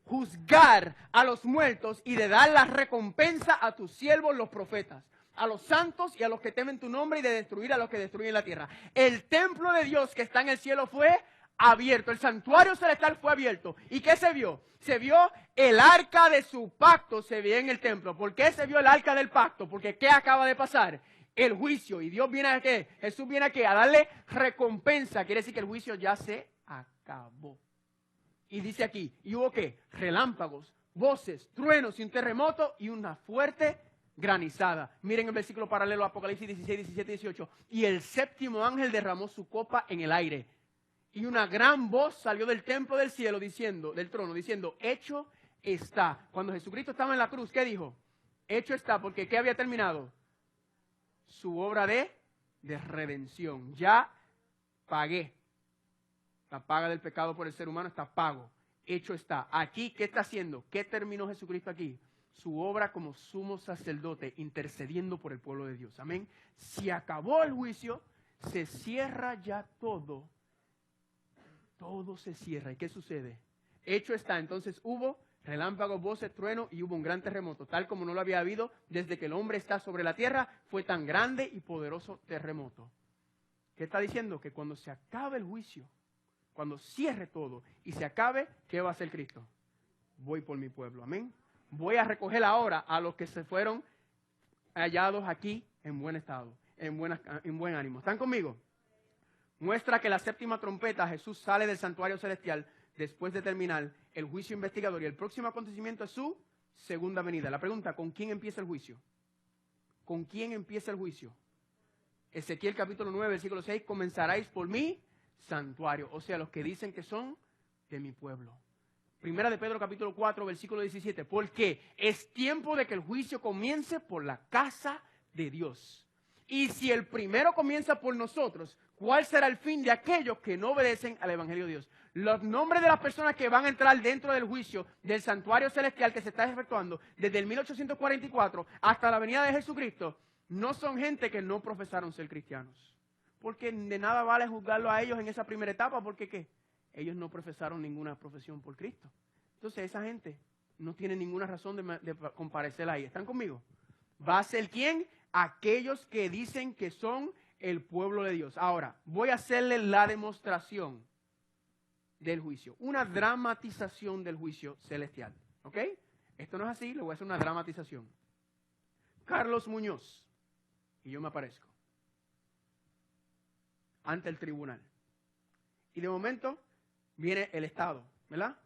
juzgar a los muertos y de dar la recompensa a tus siervos los profetas, a los santos y a los que temen tu nombre y de destruir a los que destruyen la tierra. El templo de Dios que está en el cielo fue abierto, el santuario celestial fue abierto. ¿Y qué se vio? Se vio el arca de su pacto, se vio en el templo. ¿Por qué se vio el arca del pacto? Porque ¿qué acaba de pasar? El juicio. ¿Y Dios viene a qué? Jesús viene a qué? A darle recompensa. Quiere decir que el juicio ya se acabó. Y dice aquí, ¿y hubo qué? Relámpagos, voces, truenos y un terremoto y una fuerte granizada. Miren el versículo paralelo a Apocalipsis 16, 17 y 18. Y el séptimo ángel derramó su copa en el aire. Y una gran voz salió del templo del cielo diciendo, del trono, diciendo, hecho está. Cuando Jesucristo estaba en la cruz, ¿qué dijo? Hecho está, porque ¿qué había terminado? Su obra de redención. Ya pagué. La paga del pecado por el ser humano está pago. Hecho está. Aquí, ¿qué está haciendo? ¿Qué terminó Jesucristo aquí? Su obra como sumo sacerdote, intercediendo por el pueblo de Dios. Amén. Se acabó el juicio, se cierra ya todo. Todo se cierra. ¿Y qué sucede? Hecho está, entonces hubo relámpagos, voces, trueno y hubo un gran terremoto, tal como no lo había habido desde que el hombre está sobre la tierra. Fue tan grande y poderoso terremoto. ¿Qué está diciendo? Que cuando se acabe el juicio, cuando cierre todo y se acabe, ¿qué va a hacer Cristo? Voy por mi pueblo, amén. Voy a recoger ahora a los que se fueron hallados aquí en buen estado, en buen ánimo. ¿Están conmigo? Muestra que la séptima trompeta, Jesús sale del santuario celestial después de terminar el juicio investigador y el próximo acontecimiento es su segunda venida. La pregunta, ¿con quién empieza el juicio? ¿Con quién empieza el juicio? Ezequiel capítulo 9, versículo 6, comenzaréis por mi santuario, o sea, los que dicen que son de mi pueblo. Primera de Pedro capítulo 4, versículo 17, porque es tiempo de que el juicio comience por la casa de Dios. Y si el primero comienza por nosotros, ¿cuál será el fin de aquellos que no obedecen al Evangelio de Dios? Los nombres de las personas que van a entrar dentro del juicio del santuario celestial que se está efectuando desde el 1844 hasta la venida de Jesucristo, no son gente que no profesaron ser cristianos. Porque de nada vale juzgarlo a ellos en esa primera etapa, porque ¿qué? Ellos no profesaron ninguna profesión por Cristo. Entonces esa gente no tiene ninguna razón de comparecer ahí. ¿Están conmigo? ¿Va a ser quién? Aquellos que dicen que son el pueblo de Dios. Ahora, voy a hacerle la demostración del juicio. Una dramatización del juicio celestial. ¿Ok? Esto no es así, le voy a hacer una dramatización. Carlos Muñoz, y yo me aparezco ante el tribunal. Y de momento viene el Estado, ¿verdad?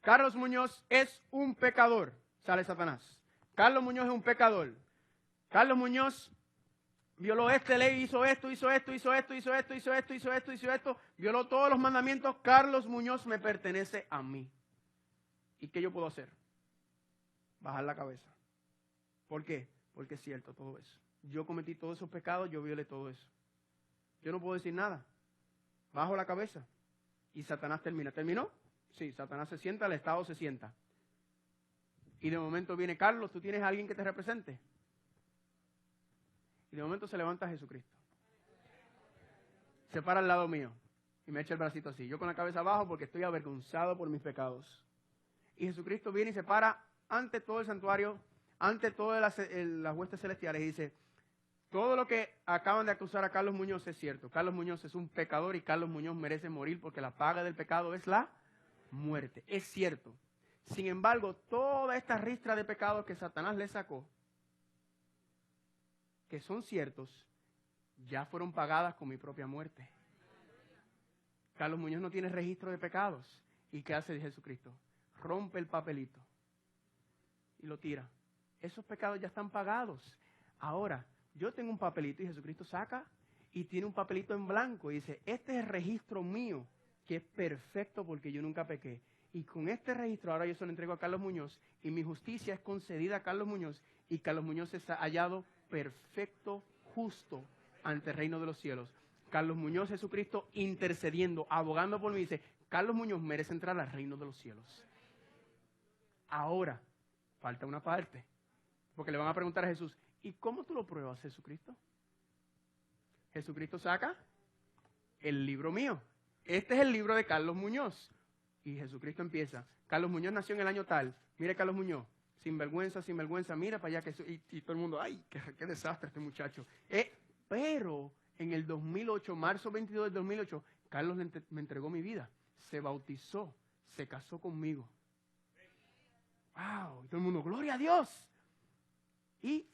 Carlos Muñoz es un pecador, sale Satanás. Carlos Muñoz es un pecador. Carlos Muñoz violó esta ley, hizo esto, violó todos los mandamientos. Carlos Muñoz me pertenece a mí. ¿Y qué yo puedo hacer? Bajar la cabeza. ¿Por qué? Porque es cierto todo eso. Yo cometí todos esos pecados, yo violé todo eso. Yo no puedo decir nada. Bajo la cabeza. Y Satanás termina. ¿Terminó? Sí, Satanás se sienta, el Estado se sienta. Y de momento viene Carlos, ¿tú tienes a alguien que te represente? Y de momento se levanta Jesucristo. Se para al lado mío y me echa el bracito así. Yo con la cabeza abajo porque estoy avergonzado por mis pecados. Y Jesucristo viene y se para ante todo el santuario, ante todas las huestes celestiales y dice, todo lo que acaban de acusar a Carlos Muñoz es cierto. Carlos Muñoz es un pecador y Carlos Muñoz merece morir porque la paga del pecado es la muerte. Es cierto. Sin embargo, toda esta ristra de pecados que Satanás le sacó, que son ciertos, ya fueron pagadas con mi propia muerte. Carlos Muñoz no tiene registro de pecados. ¿Y qué hace Jesucristo? Rompe el papelito y lo tira. Esos pecados ya están pagados. Ahora, yo tengo un papelito y Jesucristo saca y tiene un papelito en blanco y dice, este es el registro mío, que es perfecto porque yo nunca pequé. Y con este registro ahora yo se lo entrego a Carlos Muñoz y mi justicia es concedida a Carlos Muñoz y Carlos Muñoz es hallado perfecto, justo ante el reino de los cielos. Carlos Muñoz, Jesucristo intercediendo, abogando por mí, dice, Carlos Muñoz merece entrar al reino de los cielos. Ahora, falta una parte, porque le van a preguntar a Jesús, ¿y cómo tú lo pruebas, Jesucristo? Jesucristo saca el libro mío. Este es el libro de Carlos Muñoz. Y Jesucristo empieza. Carlos Muñoz nació en el año tal. Mire Carlos Muñoz, sin vergüenza, mira para allá. Y todo el mundo, ay, qué desastre este muchacho. Pero en el 2008, marzo 22 del 2008, Carlos me entregó mi vida. Se bautizó, se casó conmigo. ¡Wow! Y todo el mundo, ¡gloria a Dios! Y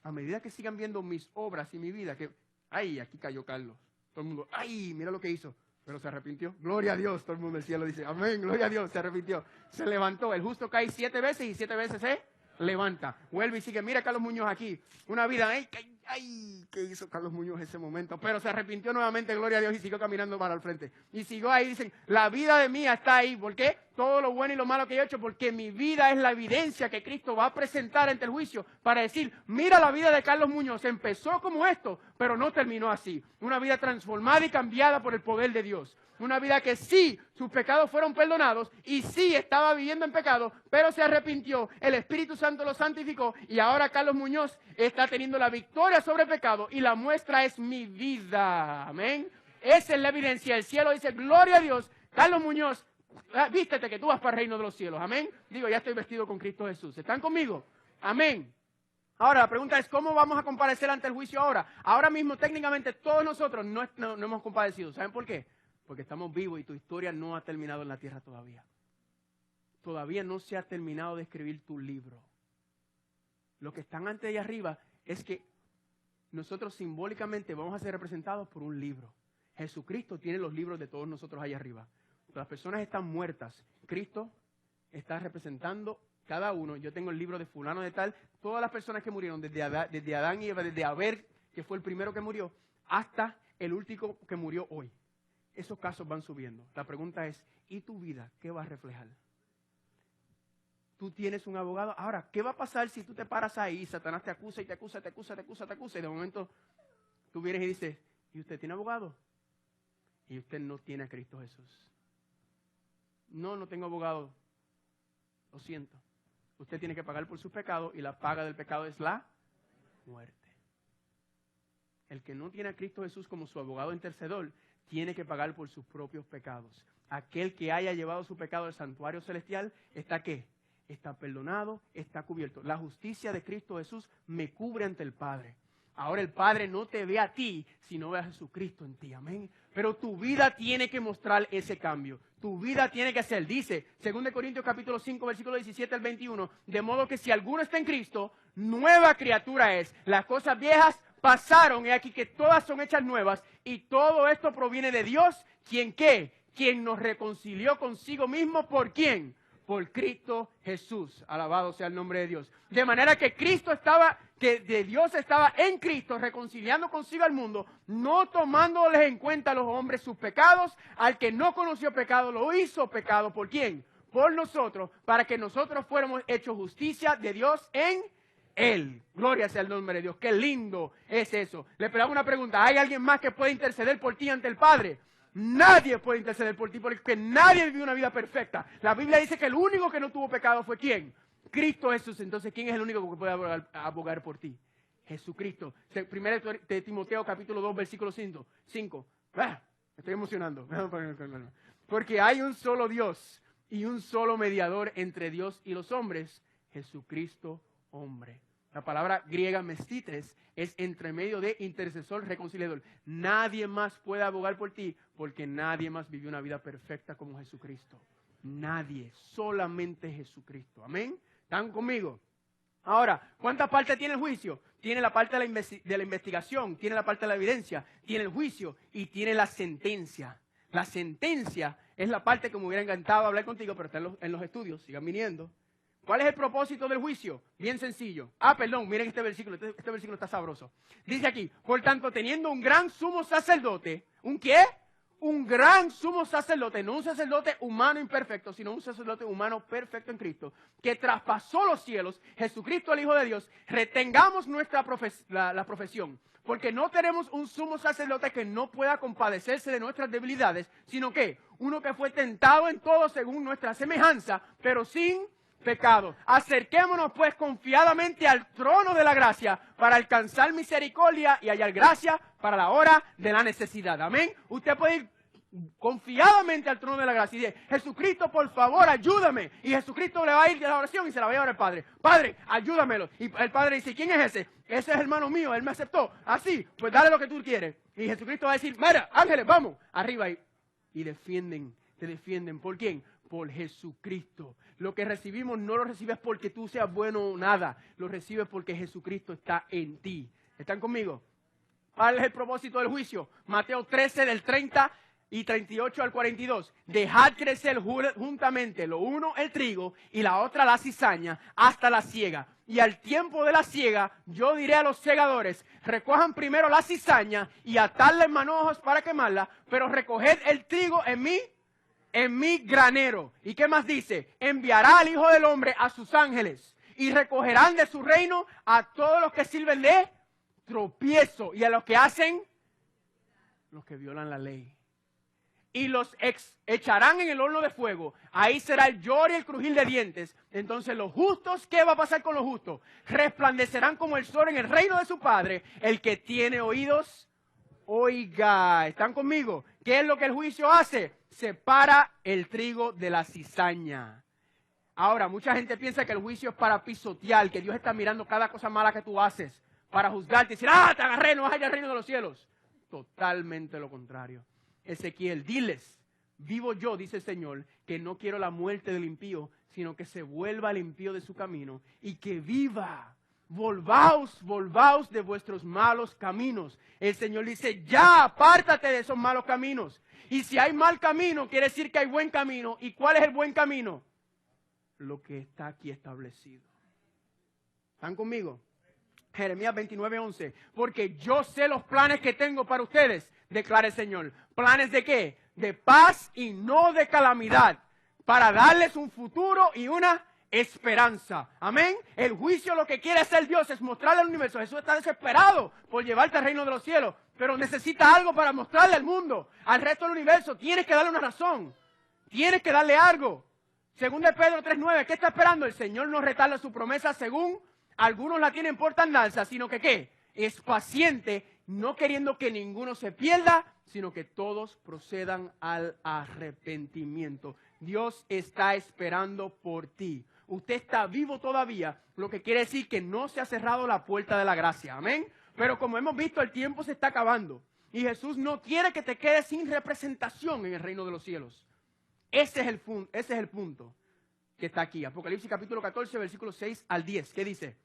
a medida que sigan viendo mis obras y mi vida, que, ¡ay! Aquí cayó Carlos. Todo el mundo, ¡ay! Mira lo que hizo. Pero se arrepintió. ¡Gloria a Dios! Todo el mundo del cielo dice, ¡amén! ¡Gloria a Dios! Se arrepintió. Se levantó. El justo cae 7 veces y 7 veces se levanta. Vuelve y sigue. Mira Carlos Muñoz aquí. Una vida, ¡ay! ¿Qué hizo Carlos Muñoz en ese momento? Pero se arrepintió nuevamente, gloria a Dios, y siguió caminando para el frente. Y siguió ahí, dicen, la vida de mía está ahí. ¿Por qué? todo lo bueno y lo malo que yo he hecho, porque mi vida es la evidencia que Cristo va a presentar ante el juicio para decir, mira la vida de Carlos Muñoz, empezó como esto, pero no terminó así. Una vida transformada y cambiada por el poder de Dios. Una vida que sí, sus pecados fueron perdonados y sí estaba viviendo en pecado, pero se arrepintió, el Espíritu Santo lo santificó y ahora Carlos Muñoz está teniendo la victoria sobre el pecado y la muestra es mi vida. Amén. Esa es la evidencia. El cielo dice, gloria a Dios, Carlos Muñoz, vístete que tú vas para el reino de los cielos. Amén. Digo, ya estoy vestido con Cristo Jesús. ¿Están conmigo? Amén. Ahora, la pregunta es, ¿cómo vamos a comparecer ante el juicio ahora? Ahora mismo, técnicamente, todos nosotros no hemos compadecido. ¿Saben por qué? Porque estamos vivos y tu historia no ha terminado en la tierra todavía. Todavía no se ha terminado de escribir tu libro. Lo que están antes de arriba es que nosotros simbólicamente vamos a ser representados por un libro. Jesucristo tiene los libros de todos nosotros allá arriba. Las personas están muertas. Cristo está representando cada uno. Yo tengo el libro de fulano de tal. Todas las personas que murieron, desde Adán y Eva, desde Abel, que fue el primero que murió, hasta el último que murió hoy. Esos casos van subiendo. La pregunta es, ¿y tu vida qué va a reflejar? Tú tienes un abogado. Ahora, ¿qué va a pasar si tú te paras ahí y Satanás te acusa y te acusa, te acusa, te acusa, te acusa? Y de momento tú vienes y dices, ¿y usted tiene abogado? Y usted no tiene a Cristo Jesús. No tengo abogado. Lo siento. Usted tiene que pagar por sus pecados y la paga del pecado es la muerte. El que no tiene a Cristo Jesús como su abogado intercedor tiene que pagar por sus propios pecados. Aquel que haya llevado su pecado al santuario celestial, ¿está qué? Está perdonado, está cubierto. La justicia de Cristo Jesús me cubre ante el Padre. Ahora el Padre no te ve a ti, sino ve a Jesucristo en ti. Amén. Pero tu vida tiene que mostrar ese cambio. Tu vida tiene que ser, dice 2 Corintios capítulo 5, versículo 17 al 21, de modo que si alguno está en Cristo, nueva criatura es. Las cosas viejas pasaron, y aquí que todas son hechas nuevas, y todo esto proviene de Dios, ¿quién qué? Quien nos reconcilió consigo mismo, ¿por quién? Por Cristo Jesús. Alabado sea el nombre de Dios. De manera que Dios estaba en Cristo reconciliando consigo al mundo, no tomándoles en cuenta a los hombres sus pecados. Al que no conoció pecado, lo hizo pecado. ¿Por quién? Por nosotros, para que nosotros fuéramos hechos justicia de Dios en Él. Gloria sea el nombre de Dios. Qué lindo es eso. Le pegamos una pregunta. ¿Hay alguien más que puede interceder por ti ante el Padre? Nadie puede interceder por ti porque nadie vivió una vida perfecta. La Biblia dice que el único que no tuvo pecado fue ¿quién? Cristo Jesús. Entonces, ¿quién es el único que puede abogar por ti? Jesucristo. 1 de Timoteo capítulo 2 versículo 5. Me estoy emocionando. Porque hay un solo Dios y un solo mediador entre Dios y los hombres, Jesucristo hombre. La palabra griega mestitres es entre medio de intercesor, reconciliador. Nadie más puede abogar por ti porque nadie más vivió una vida perfecta como Jesucristo. Nadie, solamente Jesucristo. Amén. ¿Están conmigo? Ahora, ¿cuántas partes tiene el juicio? Tiene la parte de la investigación, tiene la parte de la evidencia, tiene el juicio y tiene la sentencia. La sentencia es la parte que me hubiera encantado hablar contigo, pero está en los estudios, sigan viniendo. ¿Cuál es el propósito del juicio? Bien sencillo. Perdón, miren este versículo está sabroso. Dice aquí, por tanto, teniendo un gran sumo sacerdote, ¿un qué? Un gran sumo sacerdote, no un sacerdote humano imperfecto, sino un sacerdote humano perfecto en Cristo, que traspasó los cielos, Jesucristo el Hijo de Dios, retengamos la profesión, porque no tenemos un sumo sacerdote que no pueda compadecerse de nuestras debilidades, sino que uno que fue tentado en todo según nuestra semejanza, pero sin pecado. Acerquémonos pues confiadamente al trono de la gracia para alcanzar misericordia y hallar gracia para la hora de la necesidad. Amén. Usted puede ir confiadamente al trono de la gracia y decir, Jesucristo, por favor, ayúdame. Y Jesucristo le va a ir a la oración y se la va a llevar al Padre. Padre, ayúdamelo. Y el Padre dice, ¿quién es ese? Ese es hermano mío, él me aceptó. Así, pues dale lo que tú quieres. Y Jesucristo va a decir, mira, ángeles, vamos, arriba. Y te defienden. ¿Por quién? Por Jesucristo. Lo que recibimos no lo recibes porque tú seas bueno o nada. Lo recibes porque Jesucristo está en ti. ¿Están conmigo? ¿Cuál es el propósito del juicio? Mateo 13 del 30 y 38 al 42. Dejad crecer juntamente lo uno el trigo y la otra la cizaña hasta la siega. Y al tiempo de la siega yo diré a los segadores, recojan primero la cizaña y atadla en manojos para quemarla, pero recoged el trigo en en mi granero. ¿Y qué más dice? Enviará al Hijo del Hombre a sus ángeles y recogerán de su reino a todos los que sirven de tropiezo y a los que hacen, los que violan la ley. Y los echarán en el horno de fuego. Ahí será el lloro y el crujir de dientes. Entonces los justos, ¿qué va a pasar con los justos? Resplandecerán como el sol en el reino de su Padre. El que tiene oídos, oiga. ¿Están conmigo? ¿Qué es lo que el juicio hace? Separa el trigo de la cizaña. Ahora, mucha gente piensa que el juicio es para pisotear, que Dios está mirando cada cosa mala que tú haces para juzgarte y decir, te agarré, no vas allá al reino de los cielos. Totalmente lo contrario. Ezequiel, diles, vivo yo, dice el Señor, que no quiero la muerte del impío, sino que se vuelva el impío de su camino y que viva. Volvaos de vuestros malos caminos. El Señor dice, ya, apártate de esos malos caminos. Y si hay mal camino, quiere decir que hay buen camino. ¿Y cuál es el buen camino? Lo que está aquí establecido. ¿Están conmigo? Jeremías 29:11. Porque yo sé los planes que tengo para ustedes, declara el Señor. ¿Planes de qué? De paz y no de calamidad. Para darles un futuro y una esperanza. Amén. El juicio lo que quiere hacer Dios es mostrarle al universo. Jesús está desesperado por llevarte al reino de los cielos, pero necesita algo para mostrarle al mundo, al resto del universo. Tienes que darle una razón. Tienes que darle algo. Según de Pedro 3:9, ¿qué está esperando? El Señor no retarda su promesa según algunos la tienen por tardanza, sino que ¿qué? Es paciente, no queriendo que ninguno se pierda, sino que todos procedan al arrepentimiento. Dios está esperando por ti. Usted está vivo todavía, lo que quiere decir que no se ha cerrado la puerta de la gracia. Amén. Pero como hemos visto, el tiempo se está acabando. Y Jesús no quiere que te quedes sin representación en el reino de los cielos. Ese es el punto que está aquí. Apocalipsis capítulo 14, versículos 6 al 10. ¿Qué dice?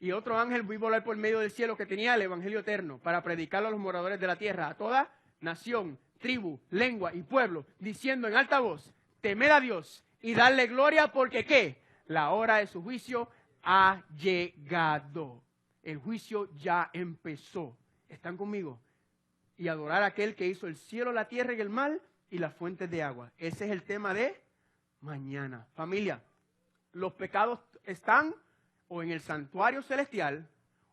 Y otro ángel vi volar por medio del cielo que tenía el evangelio eterno para predicarlo a los moradores de la tierra, a toda nación, tribu, lengua y pueblo, diciendo en alta voz, temed a Dios y darle gloria porque ¿qué? La hora de su juicio ha llegado. El juicio ya empezó. ¿Están conmigo? Y adorar a aquel que hizo el cielo, la tierra y el mar y las fuentes de agua. Ese es el tema de mañana. Familia, los pecados están o en el santuario celestial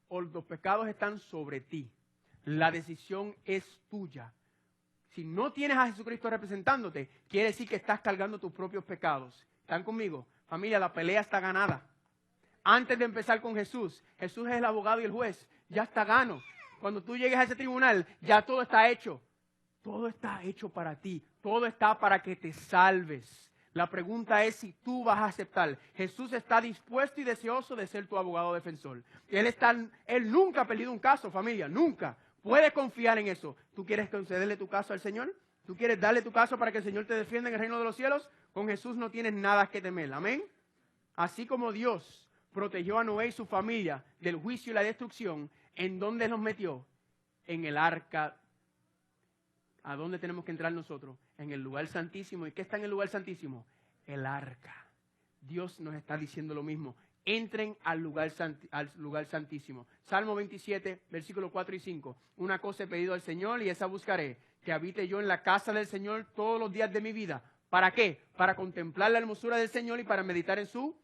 o los pecados están sobre ti. La decisión es tuya. Si no tienes a Jesucristo representándote, quiere decir que estás cargando tus propios pecados. ¿Están conmigo? Familia, la pelea está ganada. Antes de empezar con Jesús, Jesús es el abogado y el juez. Ya está gano. Cuando tú llegues a ese tribunal, ya todo está hecho. Todo está hecho para ti. Todo está para que te salves. La pregunta es si tú vas a aceptar. Jesús está dispuesto y deseoso de ser tu abogado defensor. Él nunca ha perdido un caso, familia, nunca. Puedes confiar en eso. ¿Tú quieres concederle tu caso al Señor? ¿Tú quieres darle tu caso para que el Señor te defienda en el reino de los cielos? Con Jesús no tienes nada que temer. Amén. Así como Dios protegió a Noé y su familia del juicio y la destrucción, ¿en dónde los metió? En el arca. ¿A dónde tenemos que entrar nosotros? En el lugar santísimo. ¿Y qué está en el lugar santísimo? El arca. Dios nos está diciendo lo mismo. Entren al lugar santísimo. Salmo 27, versículos 4 y 5. Una cosa he pedido al Señor y esa buscaré, que habite yo en la casa del Señor todos los días de mi vida. ¿Para qué? Para contemplar la hermosura del Señor y para meditar en su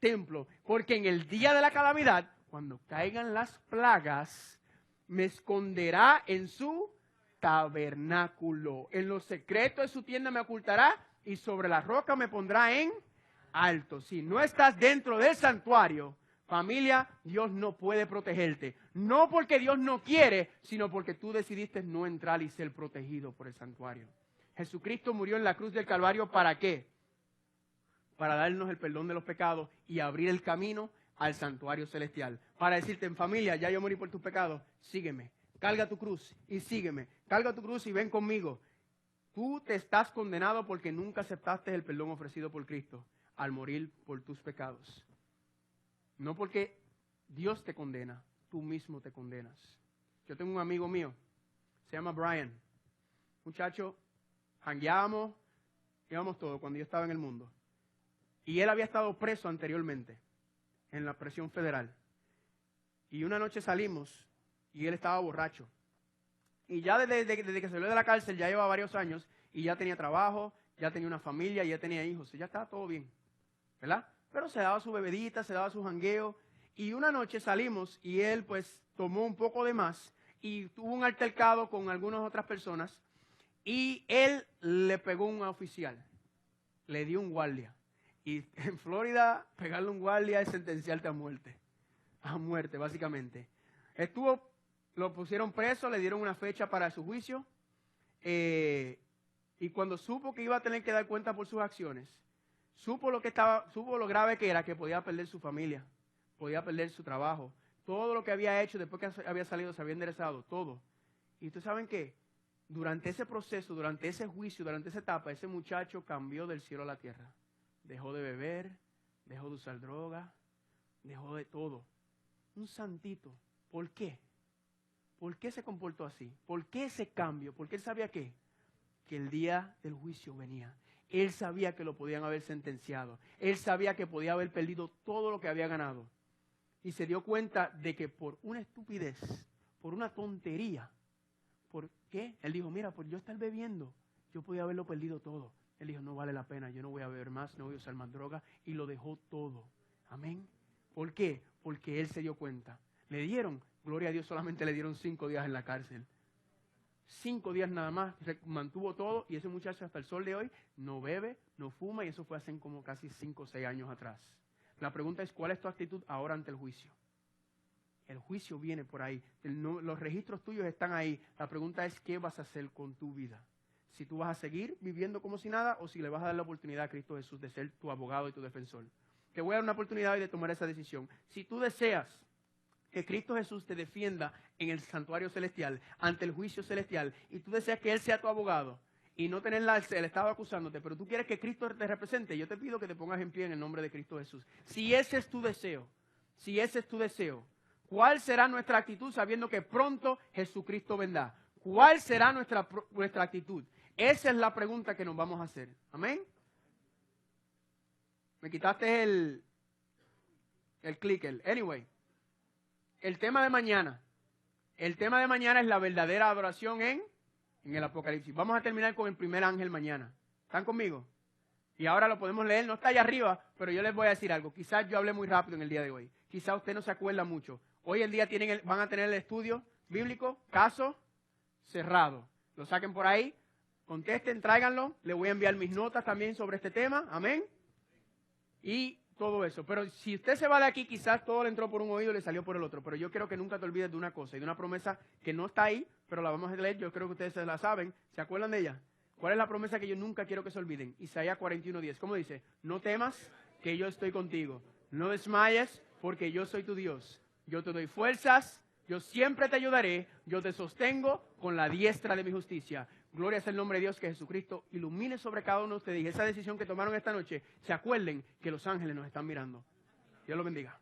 templo. Porque en el día de la calamidad, cuando caigan las plagas, me esconderá en su tabernáculo. En lo secreto de su tienda me ocultará y sobre la roca me pondrá en alto. Si no estás dentro del santuario, familia, Dios no puede protegerte. No porque Dios no quiere, sino porque tú decidiste no entrar y ser protegido por el santuario. Jesucristo murió en la cruz del Calvario, ¿para qué? Para darnos el perdón de los pecados y abrir el camino al santuario celestial. Para decirte, en familia, ya yo morí por tus pecados, sígueme. Carga tu cruz y sígueme. Carga tu cruz y ven conmigo. Tú te estás condenado porque nunca aceptaste el perdón ofrecido por Cristo al morir por tus pecados. No porque Dios te condena, tú mismo te condenas. Yo tengo un amigo mío, se llama Brian. Muchacho, jangueábamos, íbamos todo cuando yo estaba en el mundo. Y él había estado preso anteriormente en la prisión federal. Y una noche salimos y él estaba borracho. Y ya desde que salió de la cárcel ya lleva varios años y ya tenía trabajo, ya tenía una familia, ya tenía hijos, ya estaba todo bien, ¿verdad? Pero se daba su bebedita, se daba su jangueo, y una noche salimos y él pues tomó un poco de más y tuvo un altercado con algunas otras personas y él le pegó a un oficial, le dio un guardia. Y en Florida, pegarle un guardia es sentenciarte a muerte básicamente. Lo pusieron preso, le dieron una fecha para su juicio, y cuando supo que iba a tener que dar cuenta por sus acciones, supo lo grave que era, que podía perder su familia, podía perder su trabajo, todo lo que había hecho después que había salido, se había enderezado, todo. Y ustedes saben que durante ese proceso, durante ese juicio, durante esa etapa, ese muchacho cambió del cielo a la tierra. Dejó de beber, dejó de usar droga, dejó de todo. Un santito. ¿Por qué? ¿Por qué se comportó así? ¿Por qué ese cambio? Porque él sabía que el día del juicio venía. Él sabía que lo podían haber sentenciado. Él sabía que podía haber perdido todo lo que había ganado. Y se dio cuenta de que por una estupidez, por una tontería, ¿por qué? Él dijo, mira, por yo estar bebiendo, yo podía haberlo perdido todo. Él dijo, no vale la pena, yo no voy a beber más, no voy a usar más droga. Y lo dejó todo. Amén. ¿Por qué? Porque él se dio cuenta. Le dieron, gloria a Dios, solamente le dieron 5 días en la cárcel. 5 días nada más, mantuvo todo, y ese muchacho hasta el sol de hoy no bebe, no fuma, y eso fue hace como casi 5 o 6 años atrás. La pregunta es, ¿cuál es tu actitud ahora ante el juicio? El juicio viene por ahí, los registros tuyos están ahí. La pregunta es, ¿qué vas a hacer con tu vida? Si tú vas a seguir viviendo como si nada, o si le vas a dar la oportunidad a Cristo Jesús de ser tu abogado y tu defensor. Te voy a dar una oportunidad hoy de tomar esa decisión. Si tú deseas que Cristo Jesús te defienda en el santuario celestial, ante el juicio celestial, y tú deseas que Él sea tu abogado, y no tener el Estado acusándote, pero tú quieres que Cristo te represente, yo te pido que te pongas en pie en el nombre de Cristo Jesús. Si ese es tu deseo, ¿cuál será nuestra actitud sabiendo que pronto Jesucristo vendrá? ¿Cuál será nuestra actitud? Esa es la pregunta que nos vamos a hacer. ¿Amén? Me quitaste el clicker. Anyway, el tema de mañana. El tema de mañana es la verdadera adoración en el Apocalipsis. Vamos a terminar con el primer ángel mañana. ¿Están conmigo? Y ahora lo podemos leer, no está allá arriba, pero yo les voy a decir algo. Quizás yo hablé muy rápido en el día de hoy. Quizás usted no se acuerda mucho. Hoy en día van a tener el estudio bíblico, caso cerrado. Lo saquen por ahí, contesten, tráiganlo. Le voy a enviar mis notas también sobre este tema. Amén. Y todo eso. Pero si usted se va de aquí, quizás todo le entró por un oído y le salió por el otro. Pero yo quiero que nunca te olvides de una cosa y de una promesa que no está ahí, pero la vamos a leer. Yo creo que ustedes se la saben. ¿Se acuerdan de ella? ¿Cuál es la promesa que yo nunca quiero que se olviden? Isaías 41:10. ¿Cómo dice? No temas, que yo estoy contigo. No desmayes, porque yo soy tu Dios. Yo te doy fuerzas, yo siempre te ayudaré, yo te sostengo con la diestra de mi justicia. Gloria sea el nombre de Dios, que Jesucristo ilumine sobre cada uno de ustedes. Y esa decisión que tomaron esta noche, se acuerden que los ángeles nos están mirando. Dios los bendiga.